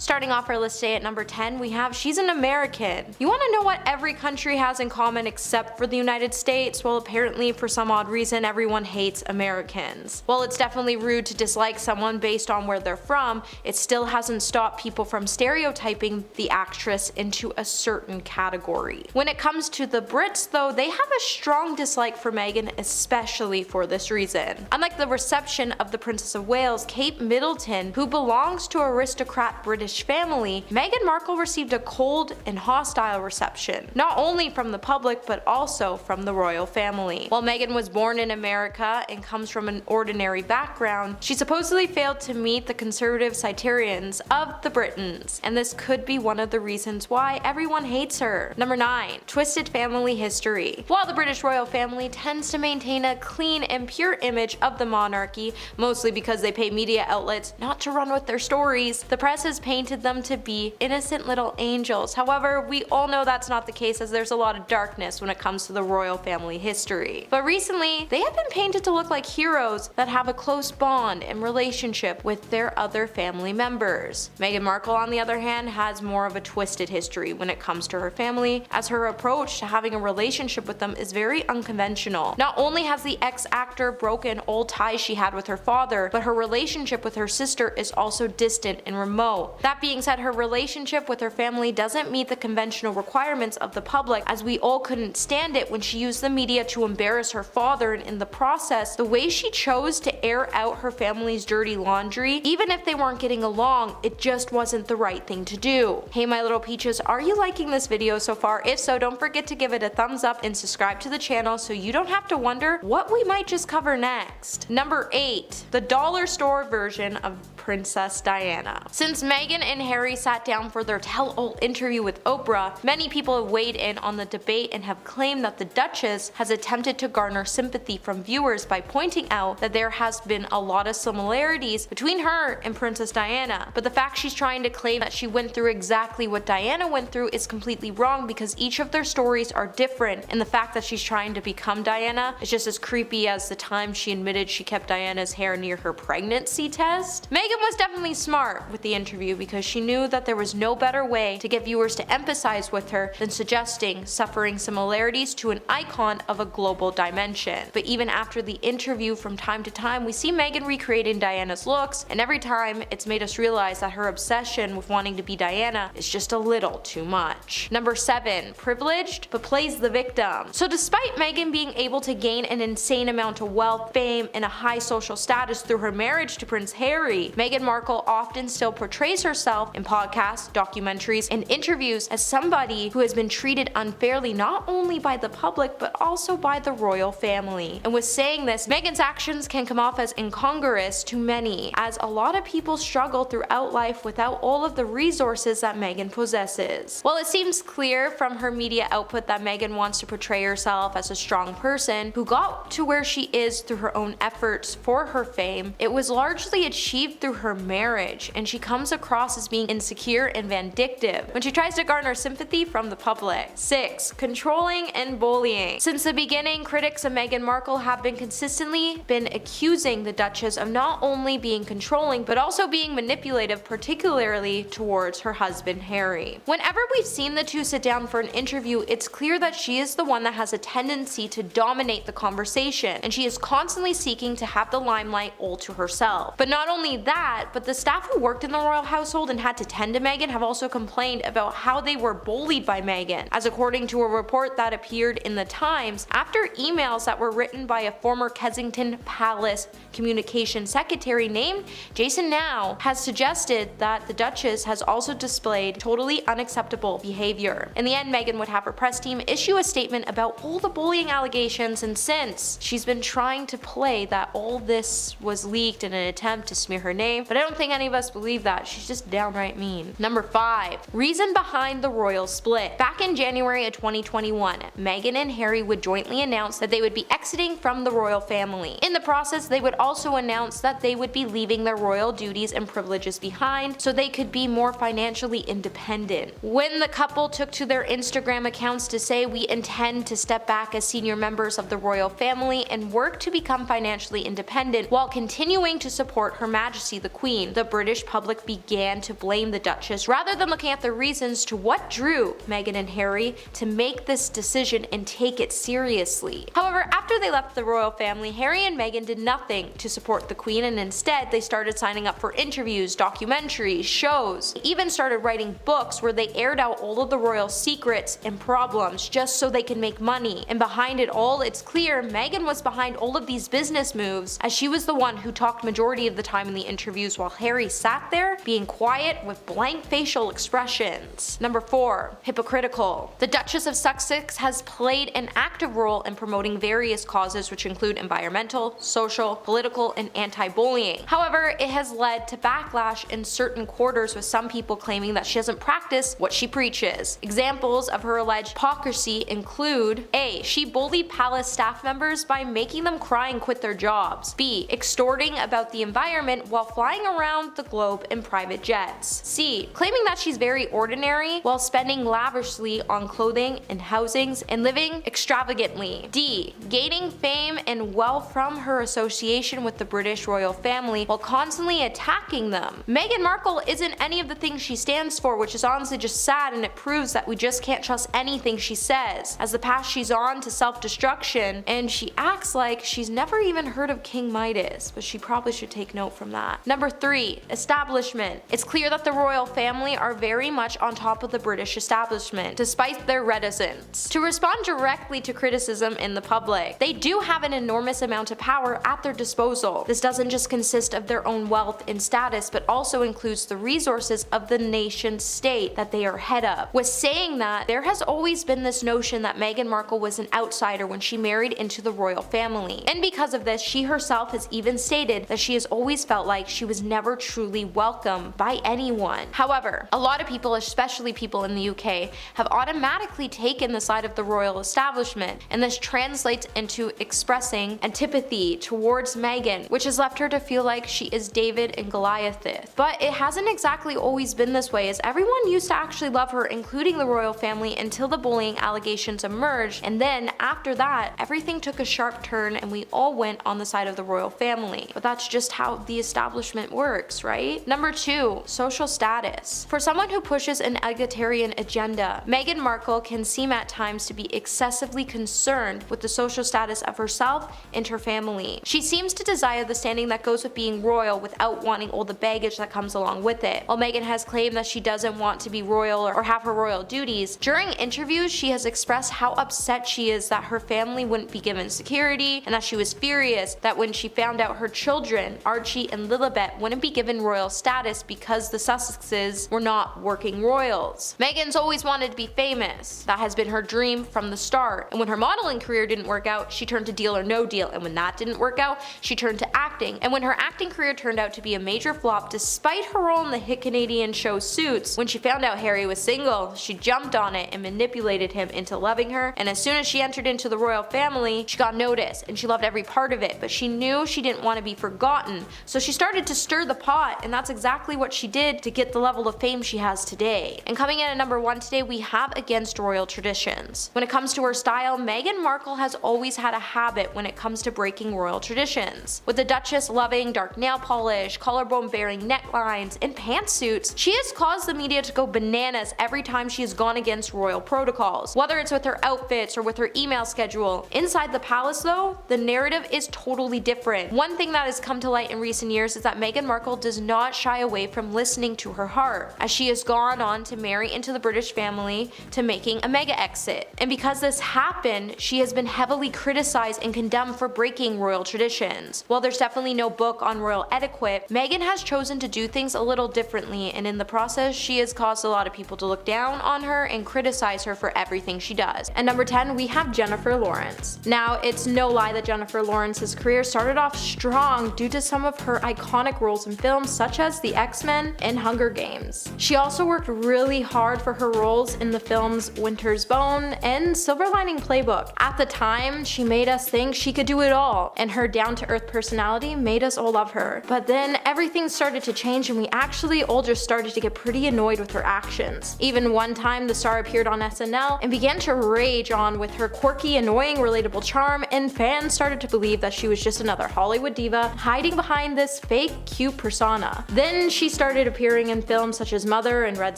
Starting off our list today at number 10, we have she's an American. You want to know what every country has in common except for the United States? Well, apparently for some odd reason everyone hates Americans. While it's definitely rude to dislike someone based on where they're from, it still hasn't stopped people from stereotyping the actress into a certain category. When it comes to the Brits though, they have a strong dislike for Meghan, especially for this reason. Unlike the reception of the Princess of Wales, Kate Middleton, who belongs to an aristocrat British family, Meghan Markle received a cold and hostile reception, not only from the public but also from the royal family. While Meghan was born in America and comes from an ordinary background, she supposedly failed to meet the conservative criterions of the Britons, and this could be one of the reasons why everyone hates her. Number 9. Twisted family history. While the British royal family tends to maintain a clean and pure image of the monarchy, mostly because they pay media outlets not to run with their stories, the press has painted them to be innocent little angels. However, we all know that's not the case, as there's a lot of darkness when it comes to the royal family history. But recently, they have been painted to look like heroes that have a close bond and relationship with their other family members. Meghan Markle, on the other hand, has more of a twisted history when it comes to her family, as her approach to having a relationship with them is very unconventional. Not only has the ex-actor broken old ties she had with her father, but her relationship with her sister is also distant and remote. That being said, her relationship with her family doesn't meet the conventional requirements of the public, as we all couldn't stand it when she used the media to embarrass her father, and in the process, the way she chose to air out her family's dirty laundry, even if they weren't getting along, it just wasn't the right thing to do. Hey my little peaches, are you liking this video so far? If so, don't forget to give it a thumbs up and subscribe to the channel so you don't have to wonder what we might just cover next. Number 8. The dollar store version of Princess Diana. Since Meghan and Harry sat down for their tell-all interview with Oprah, many people have weighed in on the debate and have claimed that the Duchess has attempted to garner sympathy from viewers by pointing out that there has been a lot of similarities between her and Princess Diana. But the fact she's trying to claim that she went through exactly what Diana went through is completely wrong, because each of their stories are different, and the fact that she's trying to become Diana is just as creepy as the time she admitted she kept Diana's hair near her pregnancy test. Meghan was definitely smart with the interview, because she knew that there was no better way to get viewers to empathize with her than suggesting suffering similarities to an icon of a global dimension. But even after the interview, from time to time we see Meghan recreating Diana's looks, and every time it's made us realize that her obsession with wanting to be Diana is just a little too much. Number 7. Privileged but plays the victim. So despite Meghan being able to gain an insane amount of wealth, fame, and a high social status through her marriage to Prince Harry, Meghan Markle often still portrays herself in podcasts, documentaries, and interviews as somebody who has been treated unfairly not only by the public but also by the royal family. And with saying this, Meghan's actions can come off as incongruous to many, as a lot of people struggle throughout life without all of the resources that Meghan possesses. While it seems clear from her media output that Meghan wants to portray herself as a strong person who got to where she is through her own efforts for her fame, it was largely achieved through her marriage, and she comes across as being insecure and vindictive when she tries to garner sympathy from the public. 6. Controlling and bullying. Since the beginning, critics of Meghan Markle have consistently been accusing the Duchess of not only being controlling but also being manipulative, particularly towards her husband Harry. Whenever we've seen the two sit down for an interview, it's clear that she is the one that has a tendency to dominate the conversation, and she is constantly seeking to have the limelight all to herself. But not only that, but the staff who worked in the royal household and had to tend to Meghan have also complained about how they were bullied by Meghan, as according to a report that appeared in the Times, after emails that were written by a former Kensington Palace communication secretary named Jason Now has suggested that the Duchess has also displayed totally unacceptable behavior. In the end, Meghan would have her press team issue a statement about all the bullying allegations, and since she's been trying to play that all this was leaked in an attempt to smear her name, but I don't think any of us believe that. She's just downright mean. Number 5. Reason behind the royal split. Back in January of 2021, Meghan and Harry would jointly announce that they would be exiting from the royal family. In the process, they would also announce that they would be leaving their royal duties and privileges behind so they could be more financially independent. When the couple took to their Instagram accounts to say, "We intend to step back as senior members of the royal family and work to become financially independent while continuing to support Her Majesty the Queen, the British public began to blame the Duchess rather than looking at the reasons to what drew Meghan and Harry to make this decision and take it seriously. However, after they left the royal family, Harry and Meghan did nothing to support the Queen, and instead they started signing up for interviews, documentaries, shows, even started writing books where they aired out all of the royal secrets and problems just so they can make money. And behind it all, it's clear Meghan was behind all of these business moves, as she was the one who talked majority of the time in the interviews while Harry sat there being quiet with blank facial expressions. Number 4. Hypocritical. The Duchess of Sussex has played an active role in promoting various causes which include environmental, social, political, and anti-bullying. However, it has led to backlash in certain quarters, with some people claiming that she doesn't practice what she preaches. Examples of her alleged hypocrisy include: A. She bullied palace staff members by making them cry and quit their jobs. B. Extorting about the environment while flying around the globe in private jets. C. Claiming that she's very ordinary while spending lavishly on clothing and housings and living extravagantly. D. Gaining fame and wealth from her association with the British royal family while constantly attacking them. Meghan Markle isn't any of the things she stands for, which is honestly just sad, and it proves that we just can't trust anything she says, as the path she's on to self-destruction, and she acts like she's never even heard of King Midas, but she probably should take note from that. Number 3. Establishment. It's clear that the royal family are very much on top of the British establishment, despite their reticence to respond directly to criticism in the public. They do have an enormous amount of power at their disposal. This doesn't just consist of their own wealth and status, but also includes the resources of the nation state that they are head of. With saying that, there has always been this notion that Meghan Markle was an outsider when she married into the royal family, and because of this, she herself has even stated that she has always felt like she was never truly welcome by anyone. However, a lot of people, especially people in the UK, have automatically taken the side of the royal establishment, and this translates into expressing antipathy towards Meghan, which has left her to feel like she is David and Goliath. But it hasn't exactly always been this way, as everyone used to actually love her, including the royal family, until the bullying allegations emerged, and then after that, everything took a sharp turn and we all went on the side of the royal family. But that's just how the establishment works, right? Number 2. Social status. For someone who pushes an egalitarian agenda, Meghan Markle can seem at times to be excessively concerned with the social status of herself and her family. She seems to desire the standing that goes with being royal without wanting all the baggage that comes along with it. While Meghan has claimed that she doesn't want to be royal or have her royal duties, during interviews she has expressed how upset she is that her family wouldn't be given security, and that she was furious that when she found out her children, Archie and Lilibet, wouldn't be given royal status because the Sussexes were not working royals. Meghan's always wanted to be famous. That has been her dream from the start, and when her modeling career didn't work out, she turned to Deal or No Deal, and when that didn't work out, she turned to acting, and when her acting career turned out to be a major flop despite her role in the hit Canadian show Suits, when she found out Harry was single, she jumped on it and manipulated him into loving her, and as soon as she entered into the royal family, she got noticed and she loved every part of it, but she knew she didn't want to be forgotten, so she started to stir the pot, and that's exactly what she did to get the level of fame she has today. And coming in at number 1 today, we have Against Royal Traditions. When it comes to her style, Meghan Markle has always had a habit when it comes to breaking royal traditions. With the Duchess loving dark nail polish, collarbone bearing necklines, and pantsuits, she has caused the media to go bananas every time she has gone against royal protocols, whether it's with her outfits or with her email schedule. Inside the palace though, the narrative is totally different. One thing that has come to light in recent years is that Meghan Markle does not shy away from listening to her heart, as she has gone on to marry into the British family to making a mega exit. And because this happened, she has been heavily criticized and condemned for breaking royal traditions. While there's definitely no book on royal etiquette, Meghan has chosen to do things a little differently, and in the process, she has caused a lot of people to look down on her and criticize her for everything she does. And number 10, we have Jennifer Lawrence. Now, it's no lie that Jennifer Lawrence's career started off strong due to some of her iconic roles in films such as The X-Men and Hunger Games. She also worked really hard for her roles in the films Winter's Bone and Silver Lining Playbook. At the time, she made us think she could do it all, and her down-to-earth personality made us all love her. But then everything started to change, and we actually all just started to get pretty annoyed with her actions. Even one time, the star appeared on SNL and began to rage on with her quirky, annoying, relatable charm, and fans started to believe that she was just another Hollywood diva hiding behind this fake cute persona. Then she started appearing in films such as Mother and Red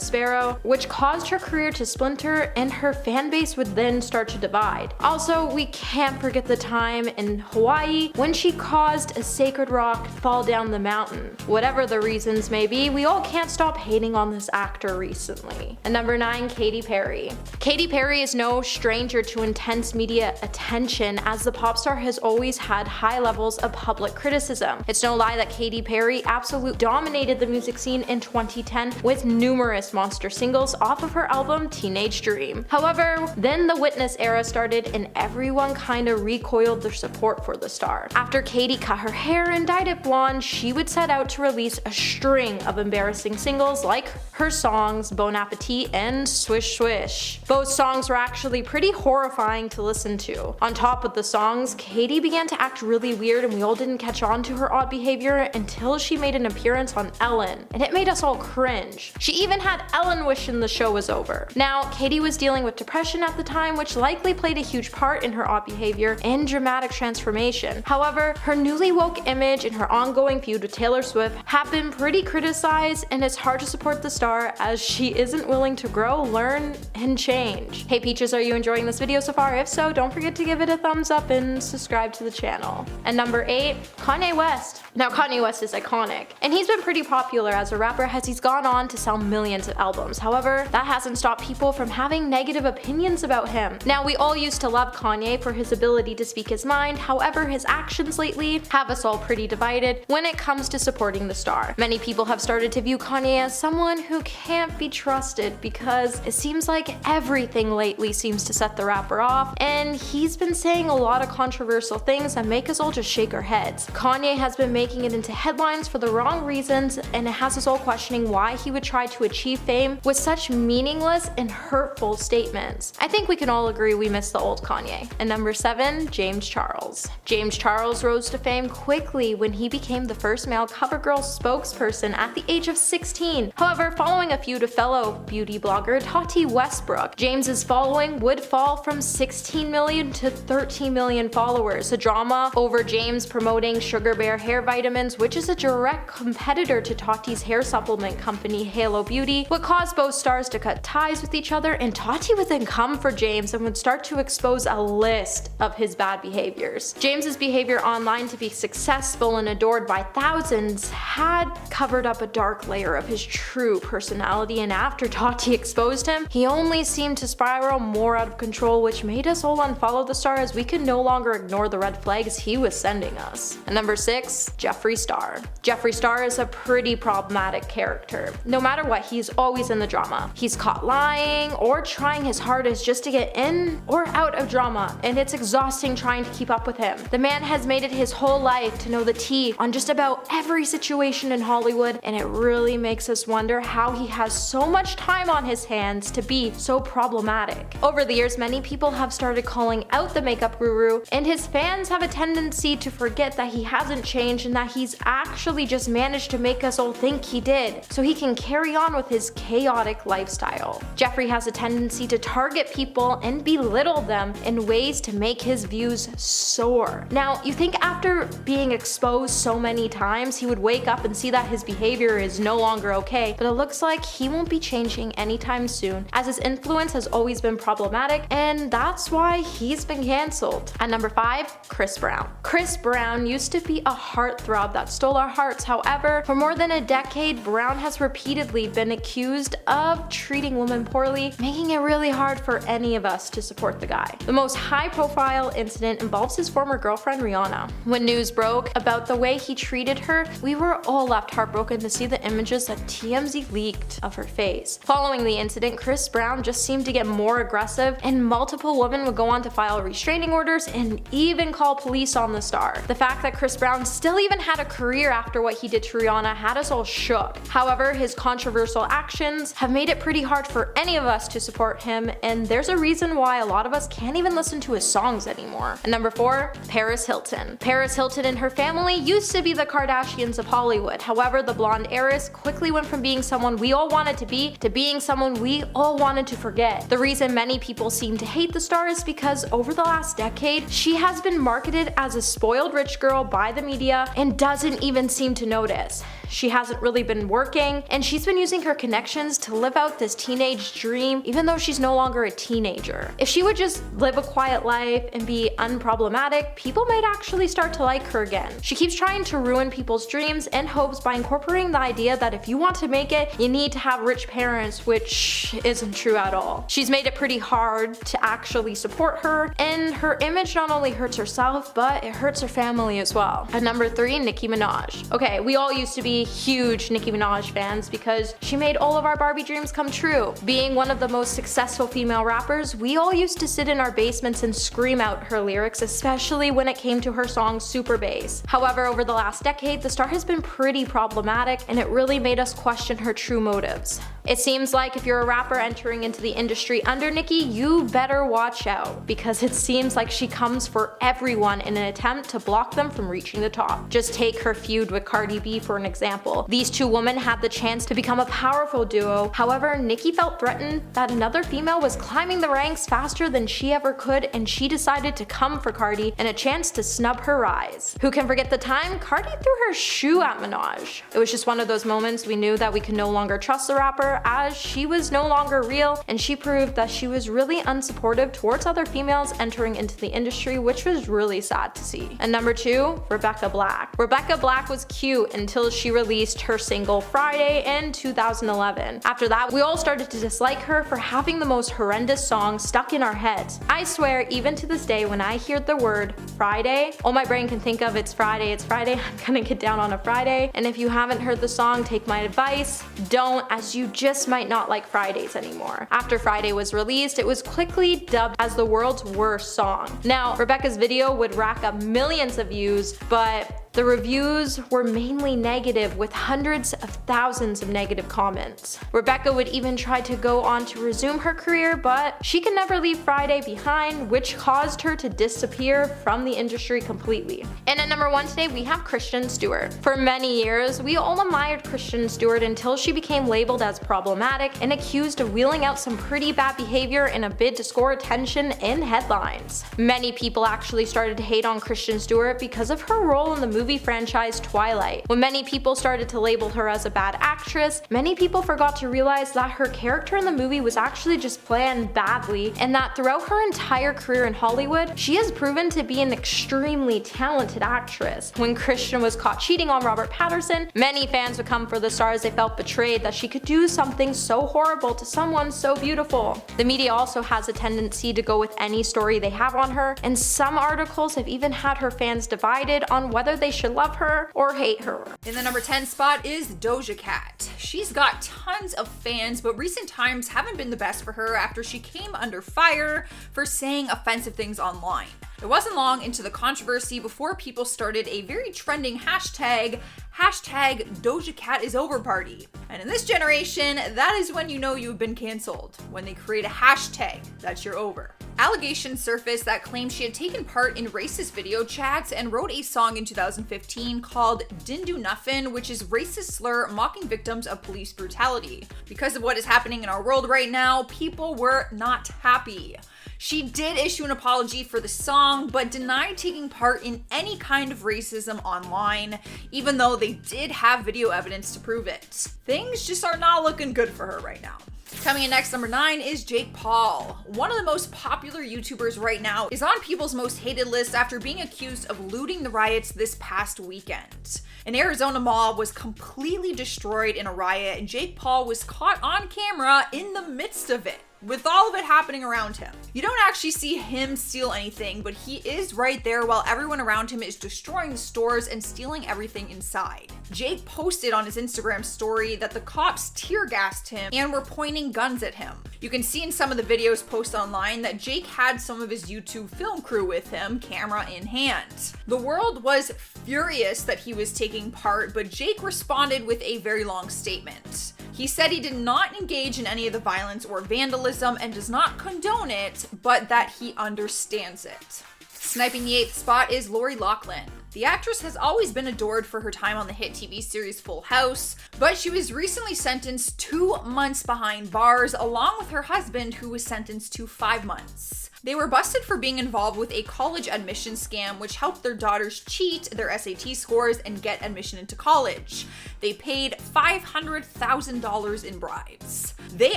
Sparrow, which caused her career to splinter and her fan base would then start to divide. Also, we can't forget the time in Hawaii when she caused a sacred rock fall down the mountain. Whatever the reasons may be, we all can't stop hating on this actor recently. And number 9, Katy Perry. Katy Perry is no stranger to intense media attention, as the pop star has always had high levels of public criticism. It's no lie that Katy Perry absolutely dominated the music scene in 2010 with numerous monster singles off of her album Teenage Dream. However, then the Witness era started and everyone kinda recoiled their support for the star. After Katy cut her hair and dyed it blonde, she would set out to release a string of embarrassing singles like her songs Bon Appetit and Swish Swish. Both songs were actually pretty horrifying to listen to. On top of the songs, Katy began to act really weird and we all didn't catch on to her odd behavior until she made an appearance on Ellen, and it made us all cringe. She even had Ellen wishing the show was over. Now, Katy was dealing with depression at the time, which likely played a huge part in her odd behavior and dramatic transformation. However, her newly woke image and her ongoing feud with Taylor Swift have been pretty criticized, and it's hard to support the star as she isn't willing to grow, learn, and change. Hey Peaches, are you enjoying this video so far? If so, don't forget to give it a thumbs up and subscribe to the channel. And number 8, Kanye West. Now Kanye West is iconic, and he's been pretty popular as a rapper as he's gone on to sell millions of albums. However, that hasn't stopped people from having negative opinions about him. Now, we all used to love Kanye for his ability to speak his mind, however his actions lately have us all pretty divided when it comes to supporting the star. Many people have started to view Kanye as someone who can't be trusted because it seems like everything lately seems to set the rapper off, and he's been saying a lot of controversial things that make us all just shake our heads. Kanye has been making it into headlines for the wrong reasons, and it has us all questioning why he would try to achieve fame with such meaningless and hurtful statements. I think we can all agree we miss the old Kanye. And number 7, James Charles. James Charles rose to fame quickly when he became the first male CoverGirl spokesperson at the age of 16. However, following a feud with fellow beauty blogger Tati Westbrook, James's following would fall from 16 million to 13 million followers. The drama over James promoting Sugar Bear hair vitamins, which is a direct competitor to Tati's hair supplement company Halo Beauty, would cause both stars to cut ties with each other, and Tati would then come for James and would start to expose a list of his bad behaviors. James's behavior online to be successful and adored by thousands had covered up a dark layer of his true personality, and after Tati exposed him, he only seemed to spiral more out of control, which made us all unfollow the star as we could no longer ignore the red flags he was sending us. And number 6, Jeffree Star. Jeffree Star is a pretty problematic character. No matter what, he's always in the drama. He's caught lying or trying his hardest just to get in or out of drama, and it's exhausting trying to keep up with him. The man has made it his whole life to know the tea on just about every situation in Hollywood, and it really makes us wonder how he has so much time on his hands to be so problematic. Over the years, many people have started calling out the makeup guru, and his fans have a tendency to forget that he hasn't changed and that he's actually just managed to make us all think he did, so he can carry on with his chaotic lifestyle. Jeffree has a tendency to target people and belittle them in ways to make his views soar. Now, you think after being exposed so many times, he would wake up and see that his behavior is no longer okay, but it looks like he won't be changing anytime soon, as his influence has always been problematic, and that's why he's been cancelled. At number 5, Chris Brown. Chris Brown used to be a heartthrob that stole our hearts. However, for more than a decade, Brown has repeatedly been accused of treating women poorly, making it really hard for any of us to support the guy. The most high-profile incident involves his former girlfriend Rihanna. When news broke about the way he treated her, we were all left heartbroken to see the images that TMZ leaked of her face. Following the incident, Chris Brown just seemed to get more aggressive, and multiple women would go on to file restraining orders and even call police on the star. The fact that Chris Brown still even had a career after what he did to Rihanna had us all shook. However, his controversial actions have made it pretty hard for any of us to support him, and there's a reason why a lot of us can't even listen to his songs anymore. And number 4, Paris Hilton. Paris Hilton and her family used to be the Kardashians of Hollywood. However, the blonde heiress quickly went from being someone we all wanted to being someone we all wanted to forget. The reason many people seem to hate the star is because over the last decade, she has been marketed as a spoiled rich girl by the media and doesn't didn't even seem to notice. She hasn't really been working, and she's been using her connections to live out this teenage dream even though she's no longer a teenager. If she would just live a quiet life and be unproblematic, people might actually start to like her again. She keeps trying to ruin people's dreams and hopes by incorporating the idea that if you want to make it, you need to have rich parents, which isn't true at all. She's made it pretty hard to actually support her, and her image not only hurts herself, but it hurts her family as well. At number 3, Nicki Minaj. Okay, we all used to be huge Nicki Minaj fans because she made all of our Barbie dreams come true. Being one of the most successful female rappers, we all used to sit in our basements and scream out her lyrics, especially when it came to her song Super Bass. However, over the last decade, the star has been pretty problematic, and it really made us question her true motives. It seems like if you're a rapper entering into the industry under Nicki, you better watch out, because it seems like she comes for everyone in an attempt to block them from reaching the top. Just take her feud with Cardi B for an example. These two women had the chance to become a powerful duo. However, Nicki felt threatened that another female was climbing the ranks faster than she ever could, and she decided to come for Cardi in a chance to snub her rise. Who can forget the time Cardi threw her shoe at Minaj? It was just one of those moments we knew that we could no longer trust the rapper, as she was no longer real, and she proved that she was really unsupportive towards other females entering into the industry, which was really sad to see. And number 2, Rebecca Black. Rebecca Black was cute until she released her single Friday in 2011. After that, we all started to dislike her for having the most horrendous song stuck in our heads. I swear, even to this day, when I hear the word Friday, all my brain can think of it's Friday, I'm gonna get down on a Friday. And if you haven't heard the song, take my advice, don't, as you just might not like Fridays anymore. After Friday was released, it was quickly dubbed as the world's worst song. Now, Rebecca's video would rack up millions of views, but the reviews were mainly negative, with hundreds of thousands of negative comments. Rebecca would even try to go on to resume her career, but she could never leave Friday behind, which caused her to disappear from the industry completely. And at number 1 today, we have Kristen Stewart. For many years, we all admired Kristen Stewart until she became labeled as problematic and accused of wheeling out some pretty bad behavior in a bid to score attention in headlines. Many people actually started to hate on Kristen Stewart because of her role in the movie franchise Twilight. When many people started to label her as a bad actress, many people forgot to realize that her character in the movie was actually just planned badly, and that throughout her entire career in Hollywood, she has proven to be an extremely talented actress. When Kristen was caught cheating on Robert Pattinson, many fans would come for the star as they felt betrayed that she could do something so horrible to someone so beautiful. The media also has a tendency to go with any story they have on her, and some articles have even had her fans divided on whether they should love her or hate her. In the number 10 spot is Doja Cat. She's got tons of fans, but recent times haven't been the best for her after she came under fire for saying offensive things online. It wasn't long into the controversy before people started a very trending hashtag Doja Cat is over party. And in this generation, that is when you know you've been canceled, when they create a hashtag that you're over. Allegations surfaced that claimed she had taken part in racist video chats and wrote a song in 2015 called Didn't Do Nuffin', which is racist slur mocking victims of police brutality. Because of what is happening in our world right now, people were not happy. She did issue an apology for the song, but denied taking part in any kind of racism online, even though they did have video evidence to prove it. Things just are not looking good for her right now. Coming in next, number 9 is Jake Paul. One of the most popular YouTubers right now is on people's most hated list after being accused of looting the riots this past weekend. An Arizona mall was completely destroyed in a riot, and Jake Paul was caught on camera in the midst of it, with all of it happening around him. You don't actually see him steal anything, but he is right there while everyone around him is destroying the stores and stealing everything inside. Jake posted on his Instagram story that the cops tear gassed him and were pointing guns at him. You can see in some of the videos posted online that Jake had some of his YouTube film crew with him, camera in hand. The world was furious that he was taking part, but Jake responded with a very long statement. He said he did not engage in any of the violence or vandalism and does not condone it, but that he understands it. Sniping the 8th spot is Lori Loughlin. The actress has always been adored for her time on the hit TV series Full House, but she was recently sentenced 2 months behind bars, along with her husband, who was sentenced to 5 months. They were busted for being involved with a college admission scam which helped their daughters cheat their SAT scores and get admission into college. They paid $500,000 in bribes. They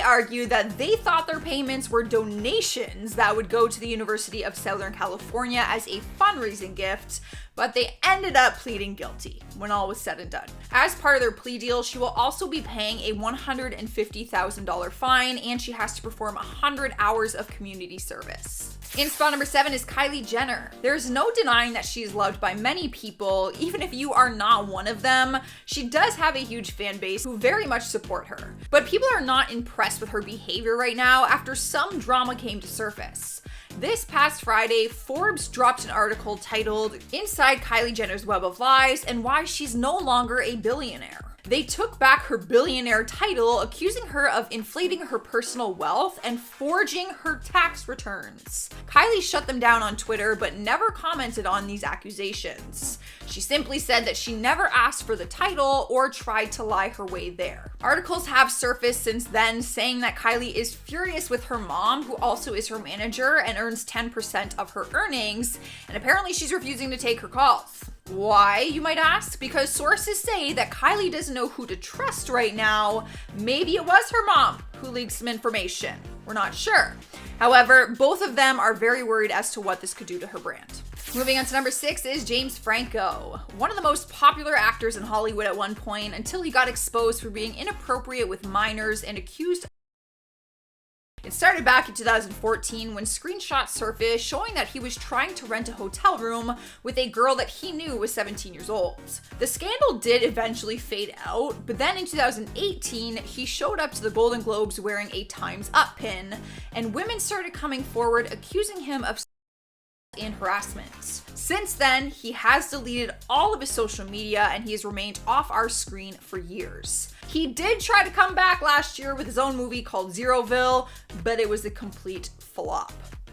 argued that they thought their payments were donations that would go to the University of Southern California as a fundraising gift, but they ended up pleading guilty when all was said and done. As part of their plea deal, she will also be paying a $150,000 fine, and she has to perform 100 hours of community service. In spot number 7 is Kylie Jenner. There's no denying that she is loved by many people, even if you are not one of them. She does have a huge fan base who very much support her. But people are not impressed with her behavior right now after some drama came to surface. This past Friday, Forbes dropped an article titled "Inside Kylie Jenner's Web of Lies and Why She's No Longer a Billionaire." They took back her billionaire title, accusing her of inflating her personal wealth and forging her tax returns. Kylie shut them down on Twitter, but never commented on these accusations. She simply said that she never asked for the title or tried to lie her way there. Articles have surfaced since then saying that Kylie is furious with her mom, who also is her manager and earns 10% of her earnings, and apparently she's refusing to take her calls. Why, you might ask? Because sources say that Kylie doesn't know who to trust right now. Maybe it was her mom who leaked some information. We're not sure. However, both of them are very worried as to what this could do to her brand. Moving on to number 6 is James Franco, one of the most popular actors in Hollywood at one point until he got exposed for being inappropriate with minors and accused. It started back in 2014 when screenshots surfaced showing that he was trying to rent a hotel room with a girl that he knew was 17 years old. The scandal did eventually fade out, but then in 2018, he showed up to the Golden Globes wearing a Time's Up pin, and women started coming forward accusing him of and harassment. Since then, he has deleted all of his social media and he has remained off our screen for years. He did try to come back last year with his own movie called Zeroville, but it was a complete flop.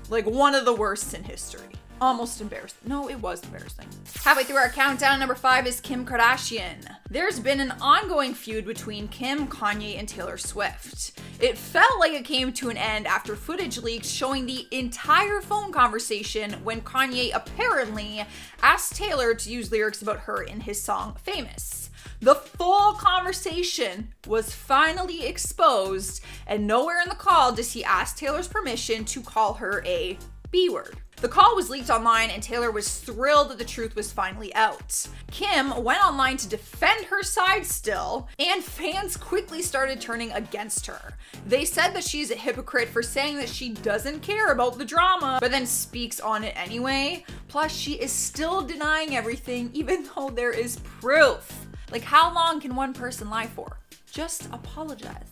Like one of the worst in history. Almost embarrassing. No, it was embarrassing. Halfway through our countdown, number 5 is Kim Kardashian. There's been an ongoing feud between Kim, Kanye, and Taylor Swift. It felt like it came to an end after footage leaks showing the entire phone conversation when Kanye apparently asked Taylor to use lyrics about her in his song Famous. The full conversation was finally exposed, and nowhere in the call does he ask Taylor's permission to call her a B-word. The call was leaked online and Taylor was thrilled that the truth was finally out. Kim went online to defend her side still, and fans quickly started turning against her. They said that she's a hypocrite for saying that she doesn't care about the drama, but then speaks on it anyway. Plus, she is still denying everything even though there is proof. Like, how long can one person lie for? Just apologize.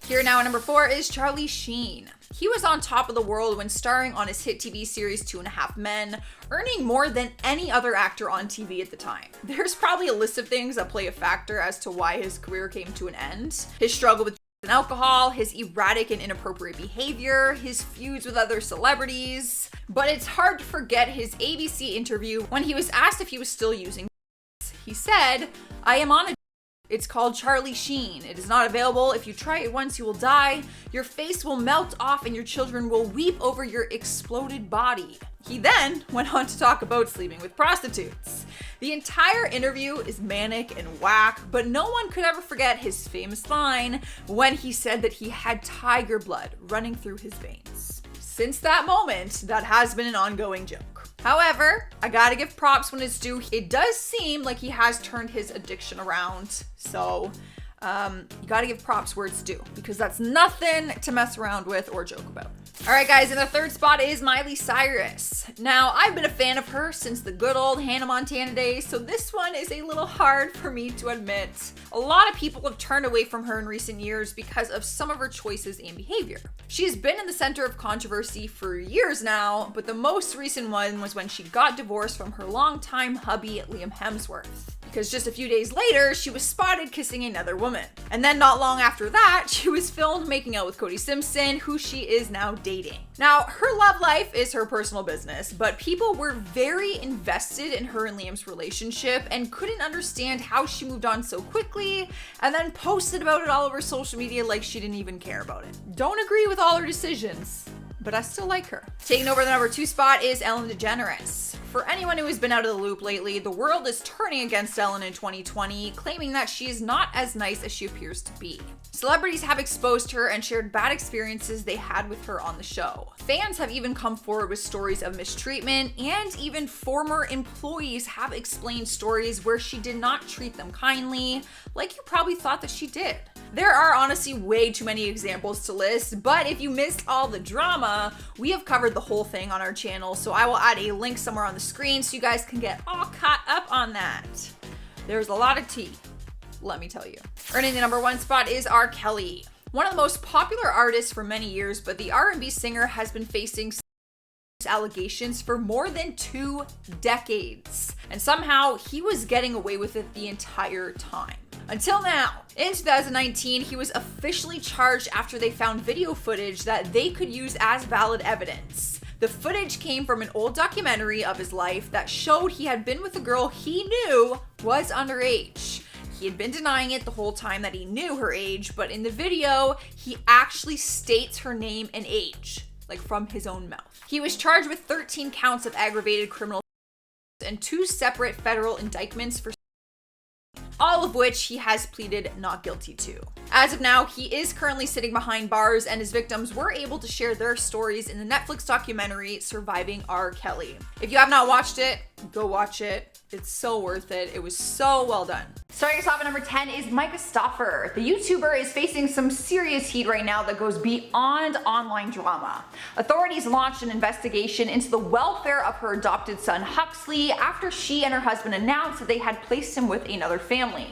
Here now at number 4 is Charlie Sheen. He was on top of the world when starring on his hit TV series 2.5 Men, earning more than any other actor on TV at the time. There's probably a list of things that play a factor as to why his career came to an end. His struggle with and alcohol, his erratic and inappropriate behavior, his feuds with other celebrities. But it's hard to forget his ABC interview when he was asked if he was still using. He said, "I am on a It's called Charlie Sheen. It is not available. If you try it once, you will die. Your face will melt off and your children will weep over your exploded body." He then went on to talk about sleeping with prostitutes. The entire interview is manic and whack, but no one could ever forget his famous line when he said that he had tiger blood running through his veins. Since that moment, that has been an ongoing joke. However, I gotta give props when it's due. It does seem like he has turned his addiction around, so you gotta give props where it's due, because that's nothing to mess around with or joke about. All right, guys, in the third spot is Miley Cyrus. Now, I've been a fan of her since the good old Hannah Montana days, so this one is a little hard for me to admit. A lot of people have turned away from her in recent years because of some of her choices and behavior. She has been in the center of controversy for years now, but the most recent one was when she got divorced from her longtime hubby, Liam Hemsworth. because just a few days later, she was spotted kissing another woman. And then not long after that, she was filmed making out with Cody Simpson, who she is now dating. Now, her love life is her personal business, but people were very invested in her and Liam's relationship and couldn't understand how she moved on so quickly and then posted about it all over social media like she didn't even care about it. Don't agree with all her decisions, but I still like her. Taking over the number 2 spot is Ellen DeGeneres. For anyone who has been out of the loop lately, the world is turning against Ellen in 2020, claiming that she is not as nice as she appears to be. Celebrities have exposed her and shared bad experiences they had with her on the show. Fans have even come forward with stories of mistreatment, and even former employees have explained stories where she did not treat them kindly, like you probably thought that she did. There are honestly way too many examples to list, but if you missed all the drama, we have covered the whole thing on our channel, so I will add a link somewhere on the screen so you guys can get all caught up on that. There's a lot of tea, let me tell you. Earning the number 1 spot is R. Kelly. One of the most popular artists for many years, but the R&B singer has been facing allegations for more than 2 decades. And somehow he was getting away with it the entire time. Until now. In 2019, he was officially charged after they found video footage that they could use as valid evidence. The footage came from an old documentary of his life that showed he had been with a girl he knew was underage. He had been denying it the whole time that he knew her age, but in the video, he actually states her name and age, like from his own mouth. He was charged with 13 counts of aggravated criminal and 2 separate federal indictments for all of which he has pleaded not guilty to. As of now, he is currently sitting behind bars, and his victims were able to share their stories in the Netflix documentary Surviving R. Kelly. If you have not watched it, go watch it. It's so worth it. It was so well done. Starting us off at number 10 is Micah Stauffer. The YouTuber is facing some serious heat right now that goes beyond online drama. Authorities launched an investigation into the welfare of her adopted son Huxley after she and her husband announced that they had placed him with another family.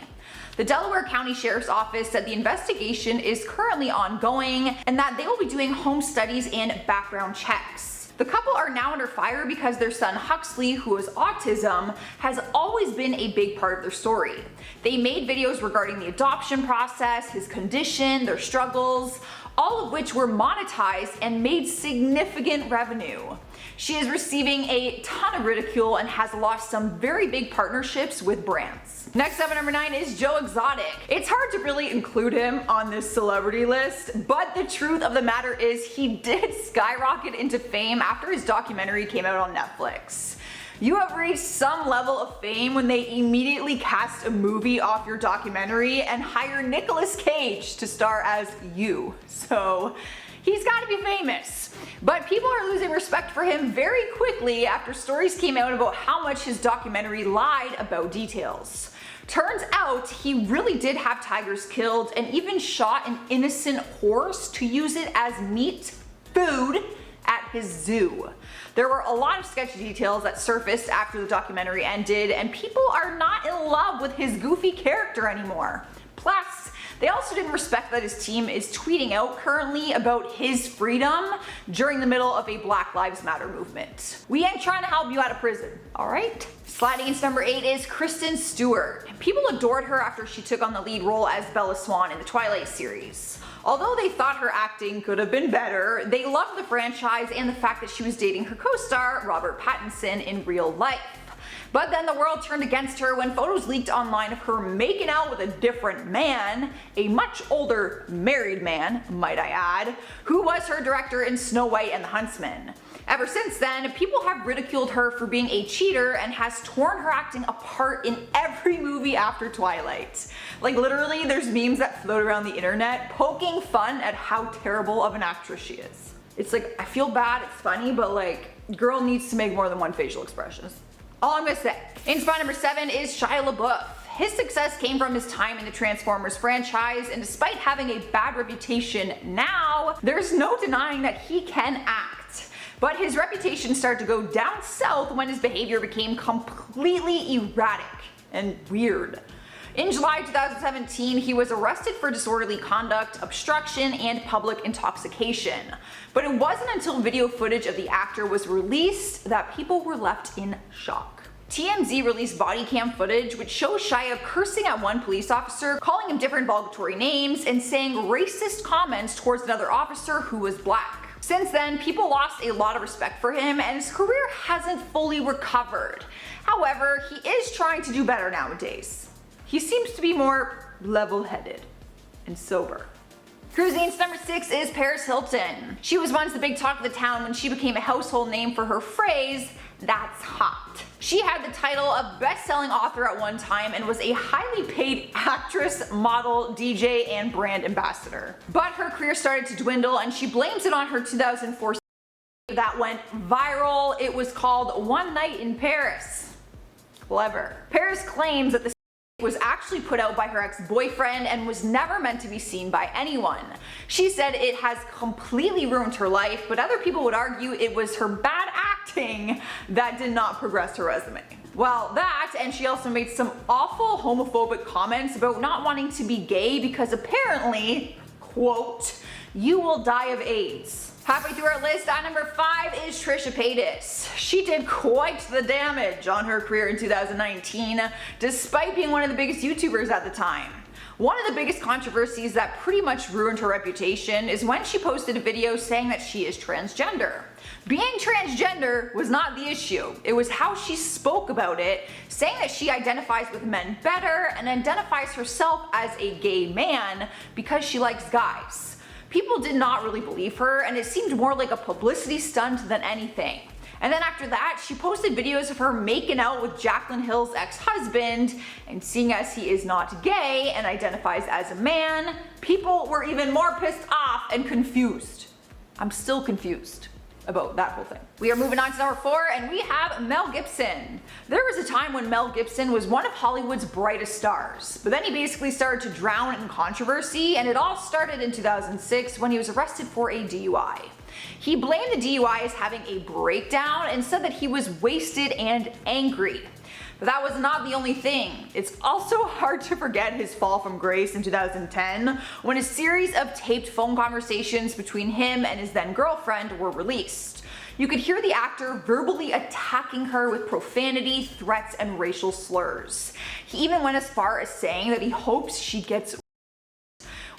The Delaware County Sheriff's Office said the investigation is currently ongoing and that they will be doing home studies and background checks. The couple are now under fire because their son Huxley, who has autism, has always been a big part of their story. They made videos regarding the adoption process, his condition, their struggles, all of which were monetized and made significant revenue. She is receiving a ton of ridicule and has lost some very big partnerships with brands. Next up at number 9 is Joe Exotic. It's hard to really include him on this celebrity list, but the truth of the matter is he did skyrocket into fame after his documentary came out on Netflix. You have reached some level of fame when they immediately cast a movie off your documentary and hire Nicolas Cage to star as you. So he's got to be famous. But people are losing respect for him very quickly after stories came out about how much his documentary lied about details. Turns out he really did have tigers killed and even shot an innocent horse to use it as meat food at his zoo. There were a lot of sketchy details that surfaced after the documentary ended, and people are not in love with his goofy character anymore. Plus, they also didn't respect that his team is tweeting out currently about his freedom during the middle of a Black Lives Matter movement. We ain't trying to help you out of prison, alright? Sliding into number 8 is Kristen Stewart. People adored her after she took on the lead role as Bella Swan in the Twilight series. Although they thought her acting could have been better, they loved the franchise and the fact that she was dating her co-star Robert Pattinson in real life. But then the world turned against her when photos leaked online of her making out with a different man, a much older married man, might I add, who was her director in Snow White and the Huntsman. Ever since then, people have ridiculed her for being a cheater and has torn her acting apart in every movie after Twilight. Like literally, there's memes that float around the internet poking fun at how terrible of an actress she is. It's like, I feel bad, it's funny, but like, girl needs to make more than one facial expression. All I'm gonna say. In spot number 7 is Shia LaBeouf. His success came from his time in the Transformers franchise, and despite having a bad reputation now, there's no denying that he can act. But his reputation started to go down south when his behavior became completely erratic and weird. In July 2017, he was arrested for disorderly conduct, obstruction, and public intoxication. But it wasn't until video footage of the actor was released that people were left in shock. TMZ released body cam footage which shows Shia cursing at one police officer, calling him different derogatory names, and saying racist comments towards another officer who was black. Since then, people lost a lot of respect for him and his career hasn't fully recovered. However, he is trying to do better nowadays. He seems to be more level-headed and sober. Cruising's number 6 is Paris Hilton. She was once the big talk of the town when she became a household name for her phrase, "That's hot." She had the title of best-selling author at one time and was a highly paid actress, model, DJ, and brand ambassador. But her career started to dwindle and she blames it on her 2004 that went viral. It was called One Night in Paris. Clever. Paris claims that the was actually put out by her ex-boyfriend and was never meant to be seen by anyone. She said it has completely ruined her life, but other people would argue it was her bad acting that did not progress her resume. Well, that, and she also made some awful homophobic comments about not wanting to be gay because apparently, quote, "you will die of AIDS." Halfway through our list, at number 5 is Trisha Paytas. She did quite the damage on her career in 2019, despite being one of the biggest YouTubers at the time. One of the biggest controversies that pretty much ruined her reputation is when she posted a video saying that she is transgender. Being transgender was not the issue, it was how she spoke about it, saying that she identifies with men better and identifies herself as a gay man because she likes guys. People did not really believe her and it seemed more like a publicity stunt than anything. And then after that, she posted videos of her making out with Jaclyn Hill's ex-husband, and seeing as he is not gay and identifies as a man, people were even more pissed off and confused. I'm still confused about that whole thing. We are moving on to number 4 and we have Mel Gibson. There was a time when Mel Gibson was one of Hollywood's brightest stars, but then he basically started to drown in controversy, and it all started in 2006 when he was arrested for a DUI. He blamed the DUI as having a breakdown and said that he was wasted and angry. But that was not the only thing. It's also hard to forget his fall from grace in 2010 when a series of taped phone conversations between him and his then girlfriend were released. You could hear the actor verbally attacking her with profanity, threats, and racial slurs. He even went as far as saying that he hopes she gets.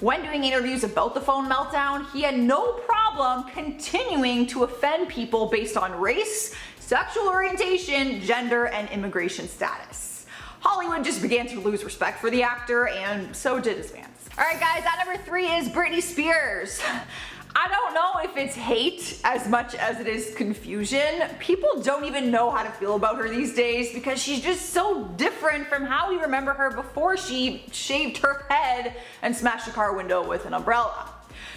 When doing interviews about the phone meltdown, he had no problem continuing to offend people based on race, sexual orientation, gender, and immigration status. Hollywood just began to lose respect for the actor, and so did his fans. Alright guys, at number 3 is Britney Spears. I don't know if it's hate as much as it is confusion. People don't even know how to feel about her these days because she's just so different from how we remember her before she shaved her head and smashed a car window with an umbrella.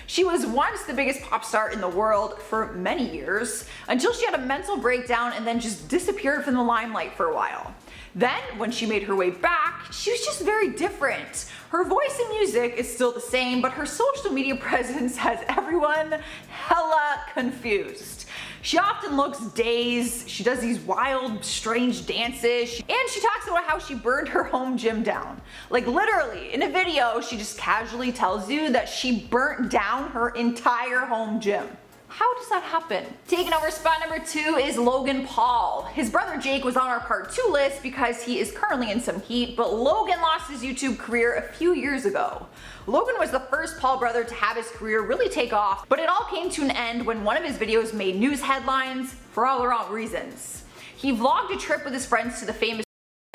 She was once the biggest pop star in the world for many years, until she had a mental breakdown and then just disappeared from the limelight for a while. Then, when she made her way back, she was just very different. Her voice and music is still the same, but her social media presence has everyone hella confused. She often looks dazed, she does these wild, strange dances, and she talks about how she burned her home gym down. Like literally, in a video, she just casually tells you that she burnt down her entire home gym. How does that happen? Taking over spot number 2 is Logan Paul. His brother Jake was on our part 2 list because he is currently in some heat, but Logan lost his YouTube career a few years ago. Logan was the first Paul brother to have his career really take off, but it all came to an end when one of his videos made news headlines for all the wrong reasons. He vlogged a trip with his friends to the famous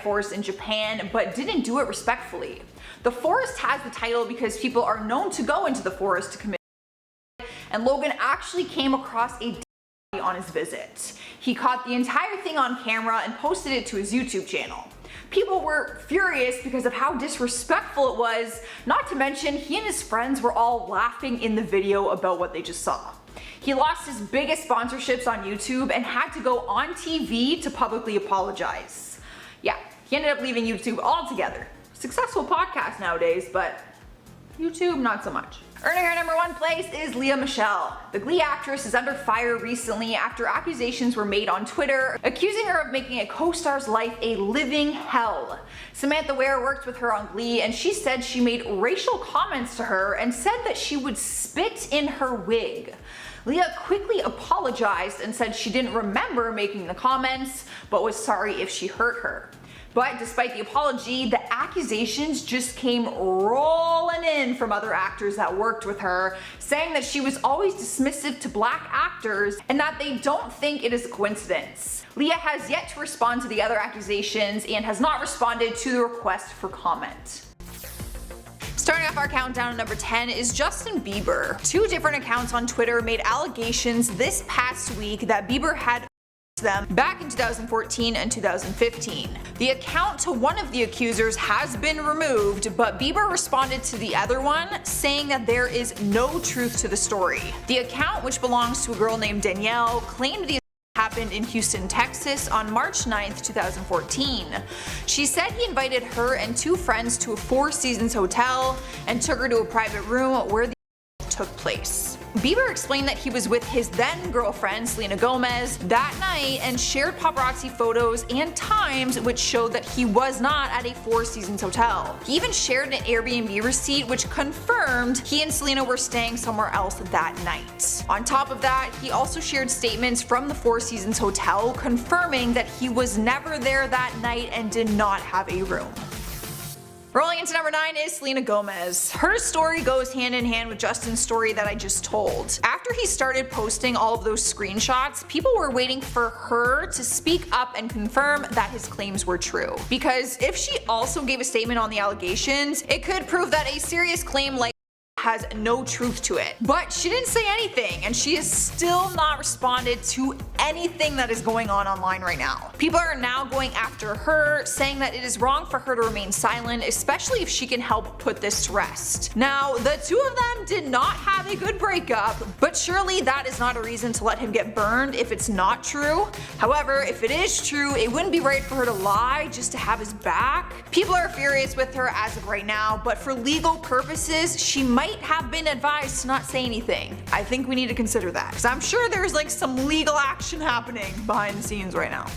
forest in Japan, but didn't do it respectfully. The forest has the title because people are known to go into the forest to commit, and Logan actually came across a on his visit. He caught the entire thing on camera and posted it to his YouTube channel. People were furious because of how disrespectful it was, not to mention he and his friends were all laughing in the video about what they just saw. He lost his biggest sponsorships on YouTube and had to go on TV to publicly apologize. Yeah, he ended up leaving YouTube altogether. Successful podcast nowadays, but YouTube not so much. Earning her number 1 place is Lea Michele. The Glee actress is under fire recently after accusations were made on Twitter accusing her of making a co-star's life a living hell. Samantha Ware worked with her on Glee and she said she made racial comments to her and said that she would spit in her wig. Leah quickly apologized and said she didn't remember making the comments, but was sorry if she hurt her. But despite the apology, the accusations just came rolling in from other actors that worked with her, saying that she was always dismissive to black actors and that they don't think it is a coincidence. Leah has yet to respond to the other accusations and has not responded to the request for comment. Starting off our countdown at number 10 is Justin Bieber. Two different accounts on Twitter made allegations this past week that Bieber had them back in 2014 and 2015. The account to one of the accusers has been removed, but Bieber responded to the other one, saying that there is no truth to the story. The account, which belongs to a girl named Danielle, claimed the happened in Houston, Texas on March 9th, 2014. She said he invited her and two friends to a Four Seasons hotel and took her to a private room where the took place. Bieber explained that he was with his then girlfriend Selena Gomez that night and shared paparazzi photos and times which showed that he was not at a Four Seasons hotel. He even shared an Airbnb receipt which confirmed he and Selena were staying somewhere else that night. On top of that, he also shared statements from the Four Seasons hotel confirming that he was never there that night and did not have a room. Rolling into number 9 is Selena Gomez. Her story goes hand in hand with Justin's story that I just told. After he started posting all of those screenshots, people were waiting for her to speak up and confirm that his claims were true. Because if she also gave a statement on the allegations, it could prove that a serious claim like has no truth to it. But she didn't say anything, and she has still not responded to anything that is going on online right now. People are now going after her, saying that it is wrong for her to remain silent, especially if she can help put this to rest. Now, the two of them did not have a good breakup, but surely that is not a reason to let him get burned if it's not true. However, if it is true, it wouldn't be right for her to lie just to have his back. People are furious with her as of right now, but for legal purposes, she might have been advised to not say anything. I think we need to consider that, because I'm sure there's like some legal action happening behind the scenes right now.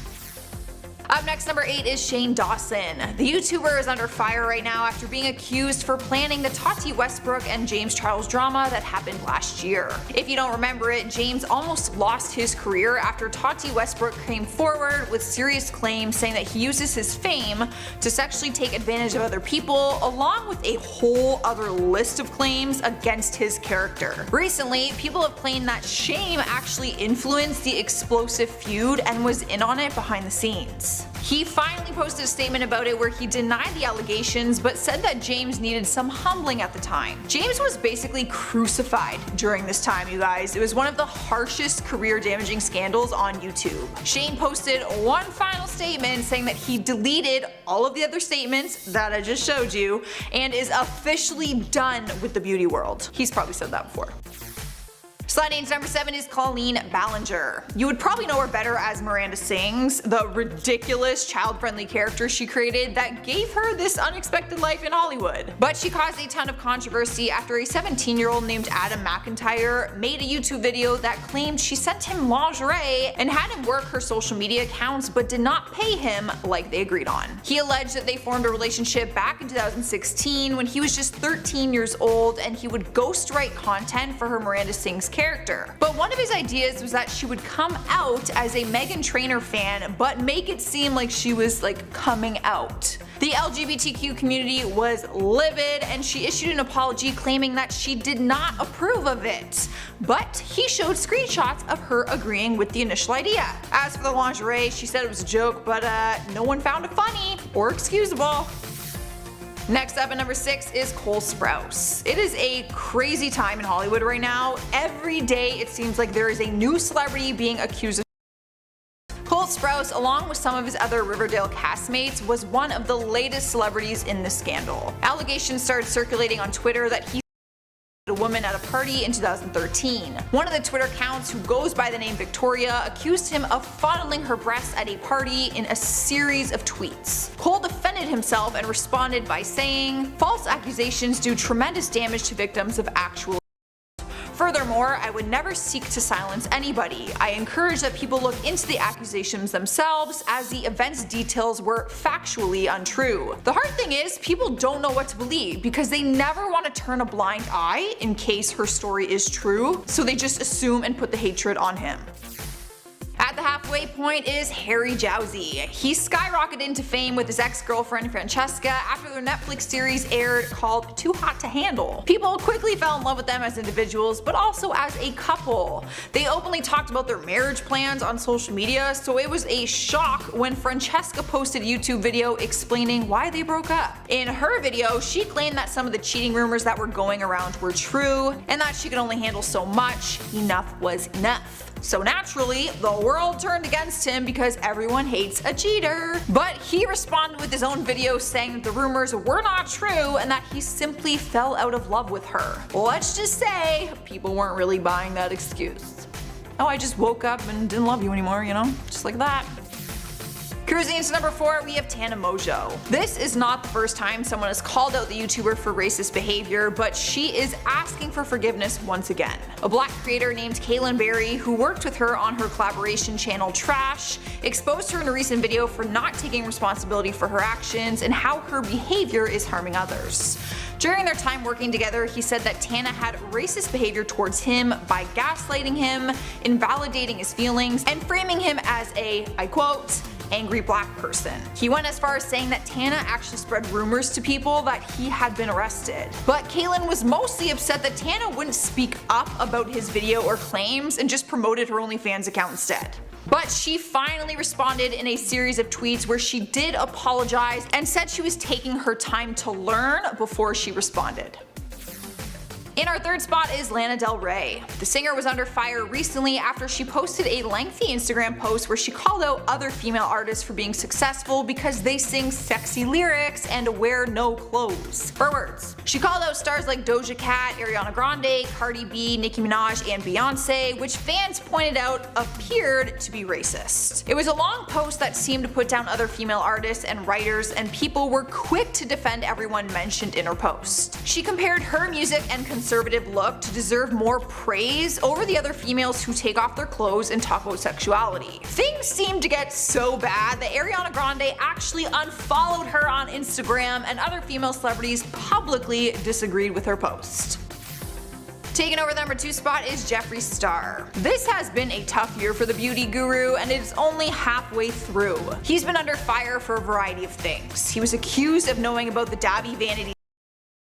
Up next, number 8 is Shane Dawson. The YouTuber is under fire right now after being accused for planning the Tati Westbrook and James Charles drama that happened last year. If you don't remember it, James almost lost his career after Tati Westbrook came forward with serious claims saying that he uses his fame to sexually take advantage of other people, along with a whole other list of claims against his character. Recently, people have claimed that Shane actually influenced the explosive feud and was in on it behind the scenes. He finally posted a statement about it where he denied the allegations but said that James needed some humbling at the time. James was basically crucified during this time, you guys. It was one of the harshest career-damaging scandals on YouTube. Shane posted one final statement saying that he deleted all of the other statements that I just showed you and is officially done with the beauty world. He's probably said that before. Sliding into number 7 is Colleen Ballinger. You would probably know her better as Miranda Sings, the ridiculous child-friendly character she created that gave her this unexpected life in Hollywood. But she caused a ton of controversy after a 17-year-old named Adam McIntyre made a YouTube video that claimed she sent him lingerie and had him work her social media accounts but did not pay him like they agreed on. He alleged that they formed a relationship back in 2016 when he was just 13 years old and he would ghostwrite content for her Miranda Sings character. But one of his ideas was that she would come out as a Meghan Trainor fan but make it seem like she was like coming out. The LGBTQ community was livid and she issued an apology claiming that she did not approve of it. But he showed screenshots of her agreeing with the initial idea. As for the lingerie, she said it was a joke, but no one found it funny or excusable. Next up at number 6 is Cole Sprouse. It is a crazy time in Hollywood right now. Every day it seems like there is a new celebrity being accused of. Cole Sprouse, along with some of his other Riverdale castmates, was one of the latest celebrities in this scandal. Allegations started circulating on Twitter that he a woman at a party in 2013. One of the Twitter accounts, who goes by the name Victoria, accused him of fondling her breasts at a party in a series of tweets. Cole defended himself and responded by saying, "False accusations do tremendous damage to victims of actual." Furthermore, Furthermore, I would never seek to silence anybody. I encourage that people look into the accusations themselves, as the event's details were factually untrue. The hard thing is, people don't know what to believe because they never want to turn a blind eye in case her story is true, so they just assume and put the hatred on him. At the halfway point is Harry Jowsey. He skyrocketed into fame with his ex-girlfriend Francesca after their Netflix series aired called Too Hot to Handle. People quickly fell in love with them as individuals, but also as a couple. They openly talked about their marriage plans on social media, so it was a shock when Francesca posted a YouTube video explaining why they broke up. In her video, she claimed that some of the cheating rumors that were going around were true, and that she could only handle so much. Enough was enough. So naturally, the world turned against him because everyone hates a cheater. But he responded with his own video saying that the rumors were not true and that he simply fell out of love with her. Let's just say, people weren't really buying that excuse. Oh, I just woke up and didn't love you anymore, you know? Just like that. Cruising into number 4, we have Tana Mongeau. This is not the first time someone has called out the YouTuber for racist behavior, but she is asking for forgiveness once again. A black creator named Kaylin Berry, who worked with her on her collaboration channel Trash, exposed her in a recent video for not taking responsibility for her actions and how her behavior is harming others. During their time working together, he said that Tana had racist behavior towards him by gaslighting him, invalidating his feelings, and framing him as a, I quote, angry black person. He went as far as saying that Tana actually spread rumors to people that he had been arrested. But Kaylin was mostly upset that Tana wouldn't speak up about his video or claims and just promoted her OnlyFans account instead. But she finally responded in a series of tweets where she did apologize and said she was taking her time to learn before she responded. In our third spot is Lana Del Rey. The singer was under fire recently after she posted a lengthy Instagram post where she called out other female artists for being successful because they sing sexy lyrics and wear no clothes. Her words. She called out stars like Doja Cat, Ariana Grande, Cardi B, Nicki Minaj, and Beyonce, which fans pointed out appeared to be racist. It was a long post that seemed to put down other female artists and writers, and people were quick to defend everyone mentioned in her post. She compared her music and conservative look to deserve more praise over the other females who take off their clothes and talk about sexuality. Things seemed to get so bad that Ariana Grande actually unfollowed her on Instagram, and other female celebrities publicly disagreed with her post. Taking over the number 2 spot is Jeffree Star. This has been a tough year for the beauty guru, and it is only halfway through. He's been under fire for a variety of things. He was accused of knowing about the Dabby Vanity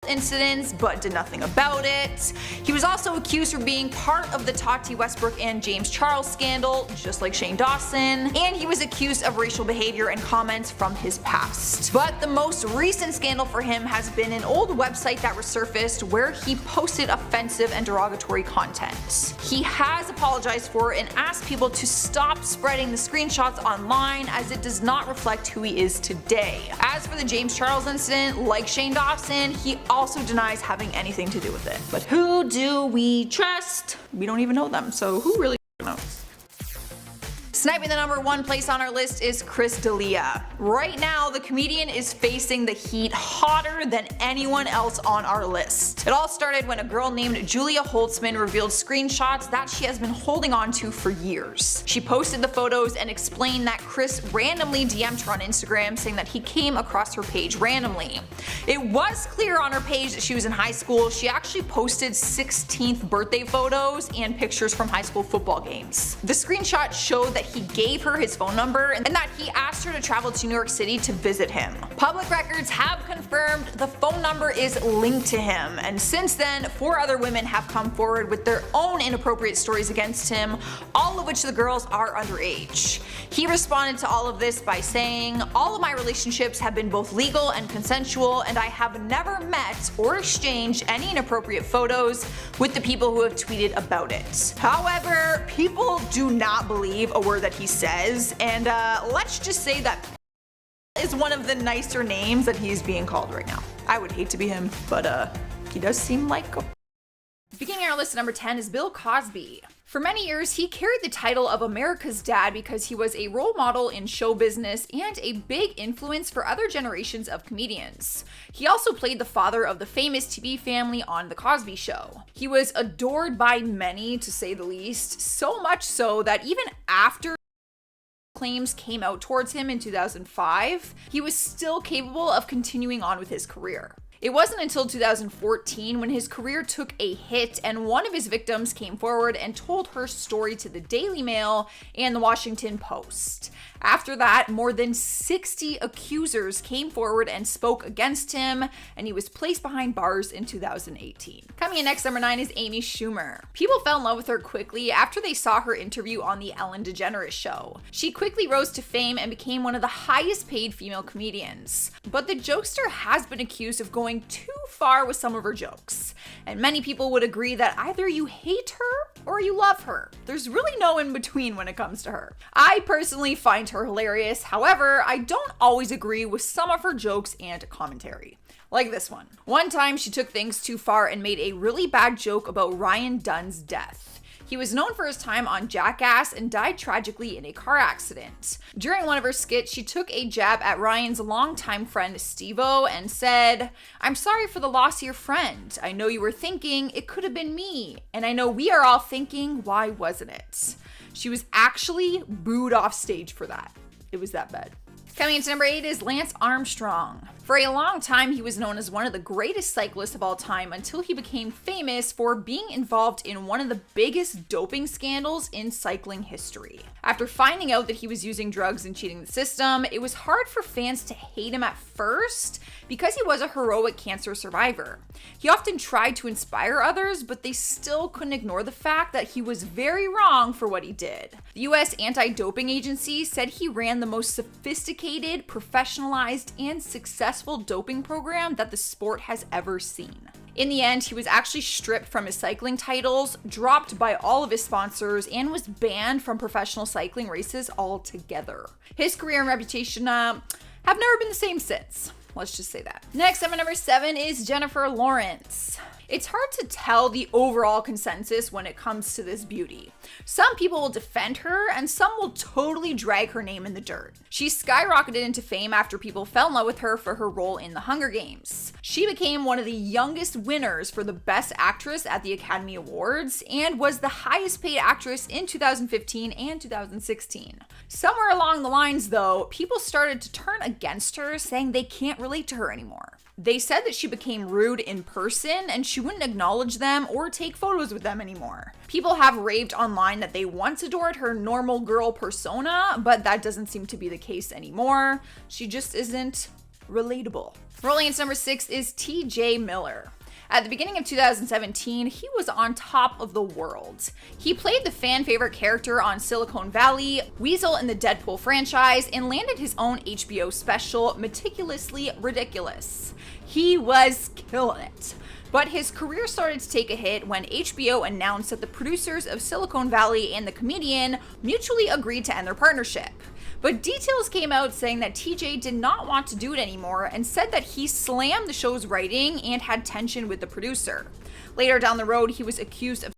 incidents but did nothing about it. He was also accused of being part of the Tati Westbrook and James Charles scandal, just like Shane Dawson, and he was accused of racial behavior and comments from his past. But the most recent scandal for him has been an old website that resurfaced where he posted offensive and derogatory content. He has apologized for it and asked people to stop spreading the screenshots online, as it does not reflect who he is today. As for the James Charles incident, like Shane Dawson, he also denies having anything to do with it. But who do we trust? We don't even know them, so who really knows? Sniping the number 1 place on our list is Chris D'Elia. Right now, the comedian is facing the heat hotter than anyone else on our list. It all started when a girl named Julia Holtzman revealed screenshots that she has been holding on to for years. She posted the photos and explained that Chris randomly DM'd her on Instagram saying that he came across her page randomly. It was clear on her page that she was in high school. She actually posted 16th birthday photos and pictures from high school football games. The screenshot showed that he gave her his phone number and that he asked her to travel to New York City to visit him. Public records have confirmed the phone number is linked to him, and since then 4 other women have come forward with their own inappropriate stories against him, all of which the girls are underage. He responded to all of this by saying, "All of my relationships have been both legal and consensual, and I have never met or exchanged any inappropriate photos with the people who have tweeted about it." However, people do not believe a word that he says, and let's just say that is one of the nicer names that he's being called right now. I would hate to be him, but he does seem like a Beginning our list at number 10 is Bill Cosby. For many years, he carried the title of America's Dad because he was a role model in show business and a big influence for other generations of comedians. He also played the father of the famous TV family on The Cosby Show. He was adored by many, to say the least, so much so that even after claims came out towards him in 2005, he was still capable of continuing on with his career. It wasn't until 2014 when his career took a hit and one of his victims came forward and told her story to the Daily Mail and the Washington Post. After that, more than 60 accusers came forward and spoke against him, and he was placed behind bars in 2018. Coming in next, number 9 is Amy Schumer. People fell in love with her quickly after they saw her interview on the Ellen DeGeneres Show. She quickly rose to fame and became one of the highest paid female comedians. But the jokester has been accused of going too far with some of her jokes. And many people would agree that either you hate her or you love her. There's really no in between when it comes to her. I personally find her hilarious. However, I don't always agree with some of her jokes and commentary. Like this one. One time she took things too far and made a really bad joke about Ryan Dunn's death. He was known for his time on Jackass and died tragically in a car accident. During one of her skits, she took a jab at Ryan's longtime friend Steve-O and said, "I'm sorry for the loss of your friend. I know you were thinking it could have been me. And I know we are all thinking, why wasn't it?" She was actually booed off stage for that. It was that bad. Coming into number 8 is Lance Armstrong. For a long time, he was known as one of the greatest cyclists of all time until he became famous for being involved in one of the biggest doping scandals in cycling history. After finding out that he was using drugs and cheating the system, it was hard for fans to hate him at first because he was a heroic cancer survivor. He often tried to inspire others, but they still couldn't ignore the fact that he was very wrong for what he did. The US Anti-Doping Agency said he ran the most sophisticated, professionalized, and successful doping program that the sport has ever seen. In the end, he was actually stripped from his cycling titles, dropped by all of his sponsors, and was banned from professional cycling races altogether. His career and reputation have never been the same since. Let's just say that. Next, number 7 is Jennifer Lawrence. It's hard to tell the overall consensus when it comes to this beauty. Some people will defend her, and some will totally drag her name in the dirt. She skyrocketed into fame after people fell in love with her for her role in The Hunger Games. She became one of the youngest winners for the Best Actress at the Academy Awards, and was the highest paid actress in 2015 and 2016. Somewhere along the lines, though, people started to turn against her, saying they can't relate to her anymore. They said that she became rude in person and she wouldn't acknowledge them or take photos with them anymore. People have raved online that they once adored her normal girl persona, but that doesn't seem to be the case anymore. She just isn't relatable. Rolling into number 6 is TJ Miller. At the beginning of 2017, he was on top of the world. He played the fan favorite character on Silicon Valley, Weasel in the Deadpool franchise, and landed his own HBO special, Meticulously Ridiculous. He was killing it. But his career started to take a hit when HBO announced that the producers of Silicon Valley and the comedian mutually agreed to end their partnership. But details came out saying that TJ did not want to do it anymore and said that he slammed the show's writing and had tension with the producer. Later down the road, he was accused of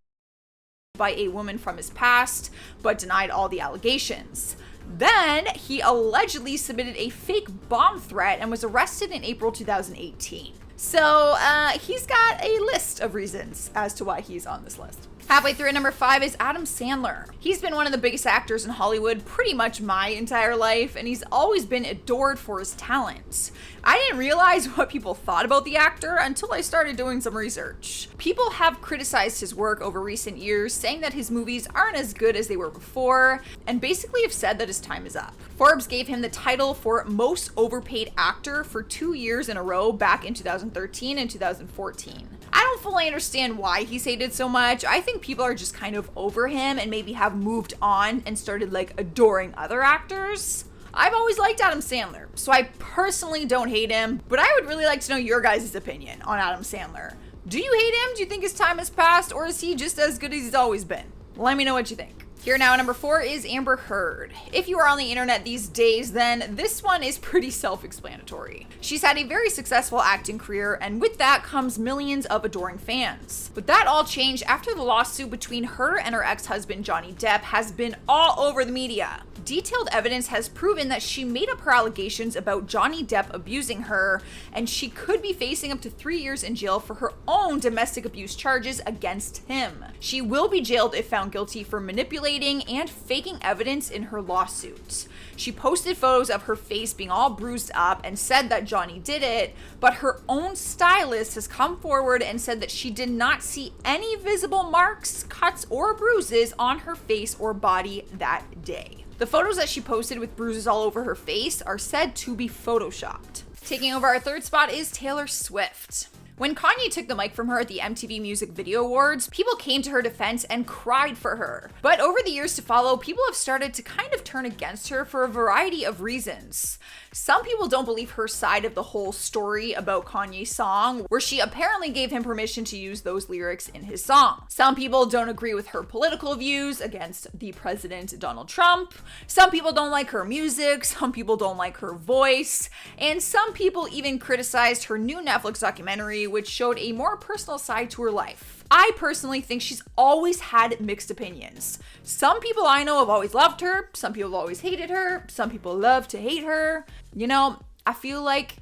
by a woman from his past, but denied all the allegations. Then he allegedly submitted a fake bomb threat and was arrested in April 2018. So he's got a list of reasons as to why he's on this list. Halfway through at number 5 is Adam Sandler. He's been one of the biggest actors in Hollywood pretty much my entire life, and he's always been adored for his talent. I didn't realize what people thought about the actor until I started doing some research. People have criticized his work over recent years, saying that his movies aren't as good as they were before, and basically have said that his time is up. Forbes gave him the title for Most Overpaid Actor for 2 years in a row back in 2013 and 2014. I don't fully understand why he's hated so much. I think people are just kind of over him and maybe have moved on and started adoring other actors. I've always liked Adam Sandler, so I personally don't hate him, but I would really like to know your guys' opinion on Adam Sandler. Do you hate him? Do you think his time has passed, or is he just as good as he's always been? Let me know what you think. Here now, number 4 is Amber Heard. If you are on the internet these days, then this one is pretty self-explanatory. She's had a very successful acting career, and with that comes millions of adoring fans. But that all changed after the lawsuit between her and her ex-husband Johnny Depp has been all over the media. Detailed evidence has proven that she made up her allegations about Johnny Depp abusing her, and she could be facing up to 3 years in jail for her own domestic abuse charges against him. She will be jailed if found guilty for manipulating and faking evidence in her lawsuit. She posted photos of her face being all bruised up and said that Johnny did it, but her own stylist has come forward and said that she did not see any visible marks, cuts, or bruises on her face or body that day. The photos that she posted with bruises all over her face are said to be photoshopped. Taking over our 3rd spot is Taylor Swift. When Kanye took the mic from her at the MTV Music Video Awards, people came to her defense and cried for her. But over the years to follow, people have started to kind of turn against her for a variety of reasons. Some people don't believe her side of the whole story about Kanye's song, where she apparently gave him permission to use those lyrics in his song. Some people don't agree with her political views against the president Donald Trump. Some people don't like her music. Some people don't like her voice. And some people even criticized her new Netflix documentary, which showed a more personal side to her life. I personally think she's always had mixed opinions. Some people I know have always loved her, some people have always hated her, some people love to hate her. You know, I feel like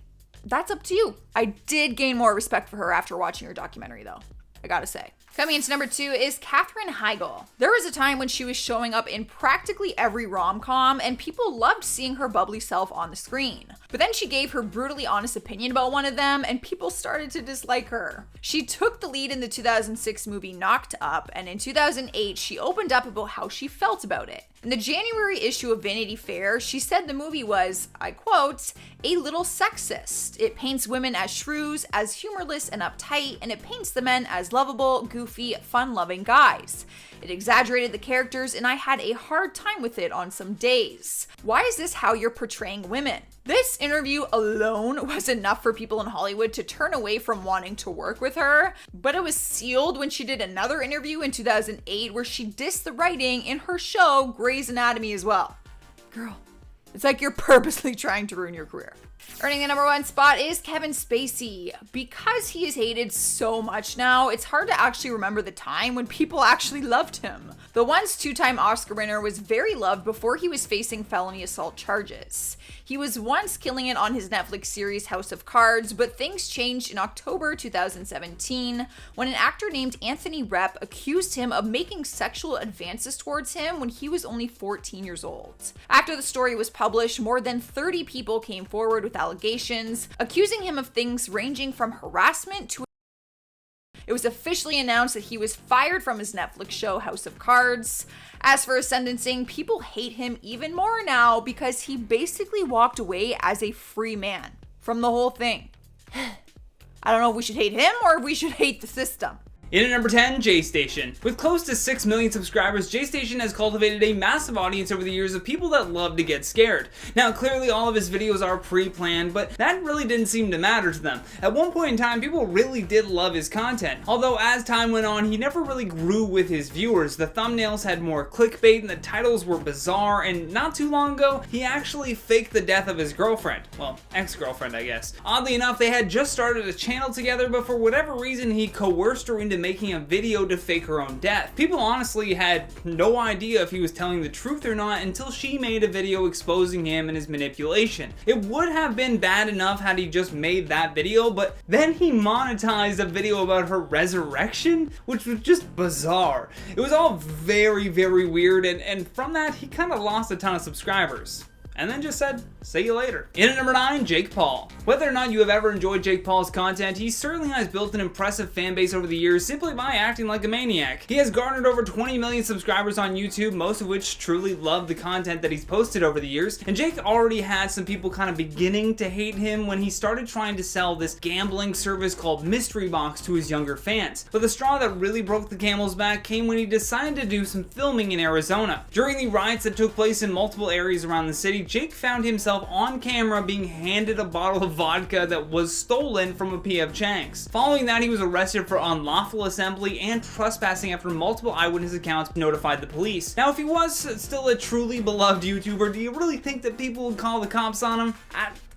that's up to you. I did gain more respect for her after watching her documentary though, I gotta say. Coming into number 2 is Katherine Heigl. There was a time when she was showing up in practically every rom-com and people loved seeing her bubbly self on the screen. But then she gave her brutally honest opinion about one of them and people started to dislike her. She took the lead in the 2006 movie Knocked Up, and in 2008 she opened up about how she felt about it. In the January issue of Vanity Fair, she said the movie was, I quote, a little sexist. It paints women as shrews, as humorless and uptight, and it paints the men as lovable, goofy, fun-loving guys. It exaggerated the characters and I had a hard time with it on some days. Why is this how you're portraying women? This interview alone was enough for people in Hollywood to turn away from wanting to work with her, but it was sealed when she did another interview in 2008 where she dissed the writing in her show Grey's Anatomy as well. Girl, it's like you're purposely trying to ruin your career. Earning the number 1 spot is Kevin Spacey. Because he is hated so much now, it's hard to actually remember the time when people actually loved him. The once 2-time Oscar winner was very loved before he was facing felony assault charges. He was once killing it on his Netflix series House of Cards, but things changed in October 2017 when an actor named Anthony Rapp accused him of making sexual advances towards him when he was only 14 years old. After the story was published, more than 30 people came forward with allegations, accusing him of things ranging from harassment to It was officially announced that he was fired from his Netflix show House of Cards. As for his sentencing, people hate him even more now because he basically walked away as a free man from the whole thing. I don't know if we should hate him or if we should hate the system. In at number 10, J-Station. With close to 6 million subscribers, J-Station has cultivated a massive audience over the years of people that love to get scared. Now, clearly all of his videos are pre-planned, but that really didn't seem to matter to them. At one point in time, people really did love his content. Although as time went on, he never really grew with his viewers. The thumbnails had more clickbait and the titles were bizarre, and not too long ago, he actually faked the death of his girlfriend. Well, ex-girlfriend, I guess. Oddly enough, they had just started a channel together, but for whatever reason, he coerced her into making a video to fake her own death. People honestly had no idea if he was telling the truth or not until she made a video exposing him and his manipulation. It would have been bad enough had he just made that video, but then he monetized a video about her resurrection, which was just bizarre. It was all very, very weird, and from that, he kind of lost a ton of subscribers. And then just said, see you later. In at number 9, Jake Paul. Whether or not you have ever enjoyed Jake Paul's content, he certainly has built an impressive fan base over the years simply by acting like a maniac. He has garnered over 20 million subscribers on YouTube, most of which truly love the content that he's posted over the years. And Jake already had some people kind of beginning to hate him when he started trying to sell this gambling service called Mystery Box to his younger fans. But the straw that really broke the camel's back came when he decided to do some filming in Arizona. During the riots that took place in multiple areas around the city, Jake found himself on camera being handed a bottle of vodka that was stolen from a P.F. Chang's. Following that, he was arrested for unlawful assembly and trespassing after multiple eyewitness accounts notified the police. Now, if he was still a truly beloved YouTuber, do you really think that people would call the cops on him?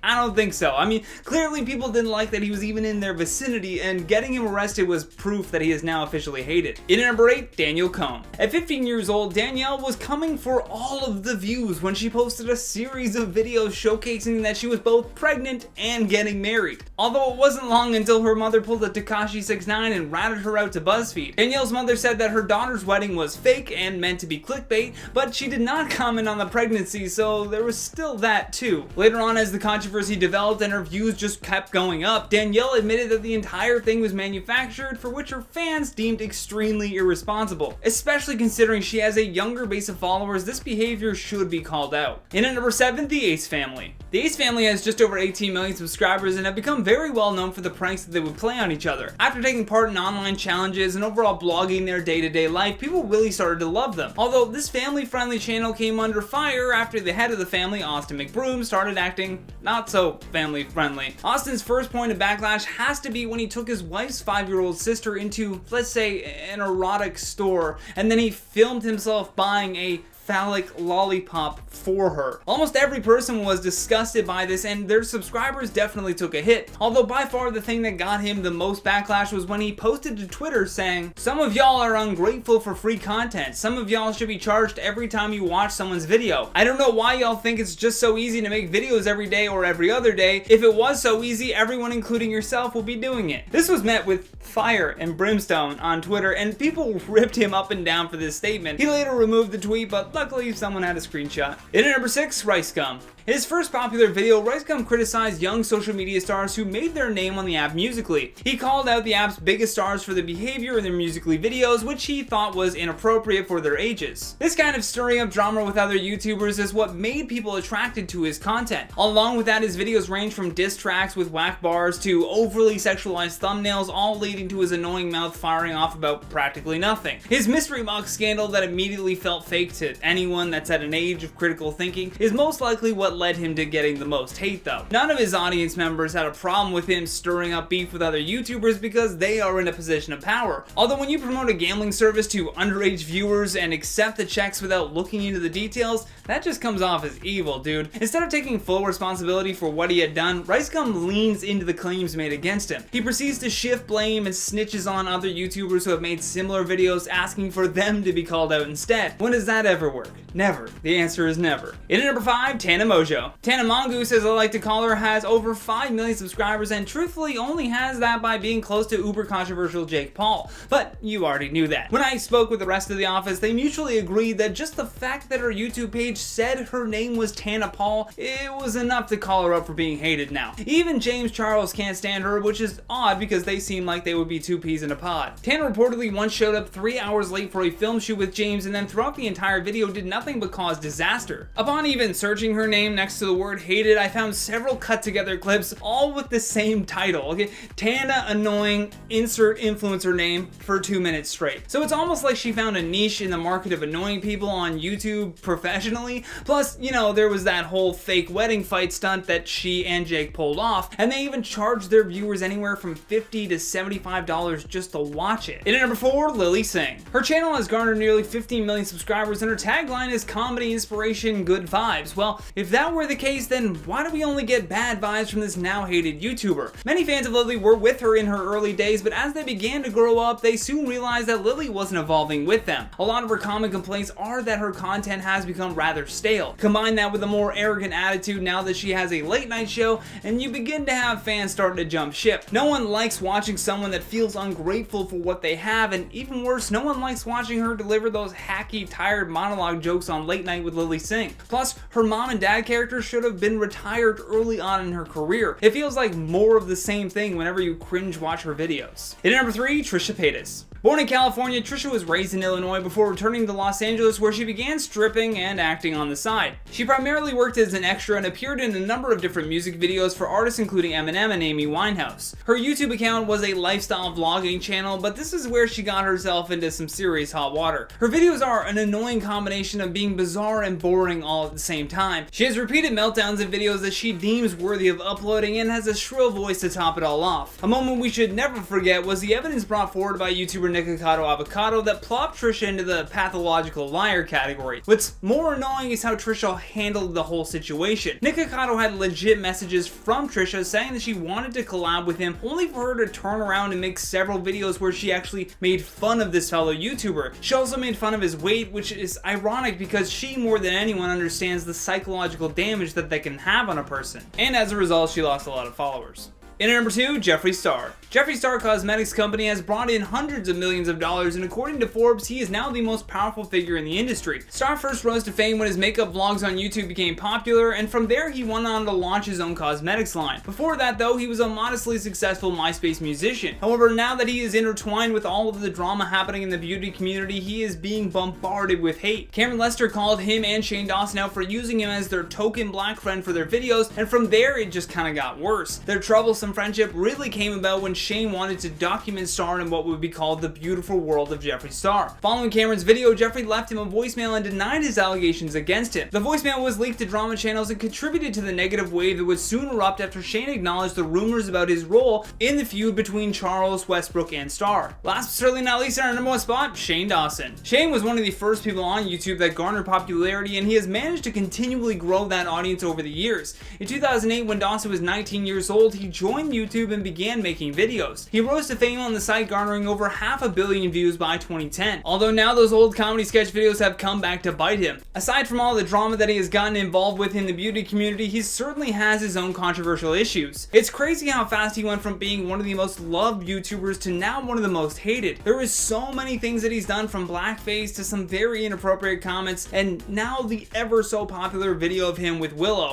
I don't think so. I mean, clearly people didn't like that he was even in their vicinity, and getting him arrested was proof that he is now officially hated. In at number 8, Danielle Kohn. At 15 years old, Danielle was coming for all of the views when she posted a series of videos showcasing that she was both pregnant and getting married. Although it wasn't long until her mother pulled a Tekashi 6ix9ine and ratted her out to BuzzFeed. Danielle's mother said that her daughter's wedding was fake and meant to be clickbait, but she did not comment on the pregnancy, so there was still that too. Later on, as the controversy developed and her views just kept going up, Danielle admitted that the entire thing was manufactured, for which her fans deemed extremely irresponsible. Especially considering she has a younger base of followers, this behavior should be called out. In at number 7, the Ace family. The Ace family has just over 18 million subscribers and have become very well known for the pranks that they would play on each other. After taking part in online challenges and overall blogging their day-to-day life, people really started to love them. Although this family-friendly channel came under fire after the head of the family, Austin McBroom, started acting not so family friendly. Austin's first point of backlash has to be when he took his wife's 5-year-old sister into, let's say, an erotic store, and then he filmed himself buying a phallic lollipop for her. Almost every person was disgusted by this, and their subscribers definitely took a hit. Although by far the thing that got him the most backlash was when he posted to Twitter saying, "Some of y'all are ungrateful for free content. Some of y'all should be charged every time you watch someone's video. I don't know why y'all think it's just so easy to make videos every day or every other day. If it was so easy, everyone including yourself will be doing it." This was met with fire and brimstone on Twitter, and people ripped him up and down for this statement. He later removed the tweet, but luckily someone had a screenshot. In at number 6, Rice Gum. In his first popular video, Rice Gum criticized young social media stars who made their name on the app Musical.ly. He called out the app's biggest stars for the behavior in their Musical.ly videos, which he thought was inappropriate for their ages. This kind of stirring up drama with other YouTubers is what made people attracted to his content. Along with that, his videos range from diss tracks with whack bars to overly sexualized thumbnails, all leading to his annoying mouth firing off about practically nothing. His mystery box scandal that immediately felt fake to anyone that's at an age of critical thinking is most likely what led him to getting the most hate though. None of his audience members had a problem with him stirring up beef with other YouTubers because they are in a position of power. Although when you promote a gambling service to underage viewers and accept the checks without looking into the details, that just comes off as evil, dude. Instead of taking full responsibility for what he had done, Rice Gum leans into the claims made against him. He proceeds to shift blame and snitches on other YouTubers who have made similar videos asking for them to be called out instead. When does that ever work? Never. The answer is never. In at number 5, Tana Mojo. Tana Mongoose, as I like to call her, has over 5 million subscribers and truthfully only has that by being close to uber controversial Jake Paul. But you already knew that. When I spoke with the rest of the office, they mutually agreed that just the fact that her YouTube page said her name was Tana Paul, it was enough to call her up for being hated now. Even James Charles can't stand her, which is odd because they seem like they would be two peas in a pod. Tana reportedly once showed up 3 hours late for a film shoot with James and then throughout the entire video did nothing but cause disaster. Upon even searching her name next to the word hated, I found several cut together clips all with the same title. Okay, Tana annoying insert influencer name for 2 minutes straight. So it's almost like she found a niche in the market of annoying people on YouTube professionally. Plus, you know, there was that whole fake wedding fight stunt that she and Jake pulled off, and they even charged their viewers anywhere from $50 to $75 just to watch it. In at number 4, Lily Singh. Her channel has garnered nearly 15 million subscribers and her tagline is comedy, inspiration, good vibes. Well, if that were the case, then why do we only get bad vibes from this now hated YouTuber? Many fans of Lily were with her in her early days, but as they began to grow up, they soon realized that Lily wasn't evolving with them. A lot of her common complaints are that her content has become rather stale. Combine that with a more arrogant attitude now that she has a late night show, and you begin to have fans starting to jump ship. No one likes watching someone that feels ungrateful for what they have, and even worse, no one likes watching her deliver those hacky, tired monologue jokes on Late Night with Lily Singh. Plus, her mom and dad character should have been retired early on in her career. It feels like more of the same thing whenever you cringe watch her videos. In at number 3, Trisha Paytas. Born in California, Trisha was raised in Illinois before returning to Los Angeles, where she began stripping and acting on the side. She primarily worked as an extra and appeared in a number of different music videos for artists including Eminem and Amy Winehouse. Her YouTube account was a lifestyle vlogging channel, but this is where she got herself into some serious hot water. Her videos are an annoying combination of being bizarre and boring all at the same time. She has repeated meltdowns in videos that she deems worthy of uploading and has a shrill voice to top it all off. A moment we should never forget was the evidence brought forward by YouTuber Nikocado Avocado that plopped Trisha into the pathological liar category. What's more annoying is how Trisha handled the whole situation. Nikocado had legit messages from Trisha saying that she wanted to collab with him, only for her to turn around and make several videos where she actually made fun of this fellow YouTuber. She also made fun of his weight, which is ironic because she more than anyone understands the psychological damage that they can have on a person. And as a result, she lost a lot of followers. In at number 2, Jeffree Star. Jeffree Star Cosmetics Company has brought in hundreds of millions of dollars, and according to Forbes, he is now the most powerful figure in the industry. Star first rose to fame when his makeup vlogs on YouTube became popular, and from there he went on to launch his own cosmetics line. Before that though, he was a modestly successful MySpace musician. However, now that he is intertwined with all of the drama happening in the beauty community, he is being bombarded with hate. Cameron Lester called him and Shane Dawson out for using him as their token black friend for their videos, and from there it just kinda got worse. Their troublesome friendship really came about when Shane wanted to document Star in what would be called the beautiful world of Jeffree Star. Following Cameron's video, Jeffree left him a voicemail and denied his allegations against him. The voicemail was leaked to drama channels and contributed to the negative wave that would soon erupt after Shane acknowledged the rumors about his role in the feud between Charles, Westbrook, and Star. Last but certainly not least, in our number 1 spot, Shane Dawson. Shane was one of the first people on YouTube that garnered popularity, and he has managed to continually grow that audience over the years. In 2008, when Dawson was 19 years old, he joined YouTube and began making videos. He rose to fame on the site, garnering over 500 million views by 2010. Although now those old comedy sketch videos have come back to bite him. Aside from all the drama that he has gotten involved with in the beauty community, he certainly has his own controversial issues. It's crazy how fast he went from being one of the most loved YouTubers to now one of the most hated. There is so many things that he's done, from blackface to some very inappropriate comments, and now the ever so popular video of him with Willow.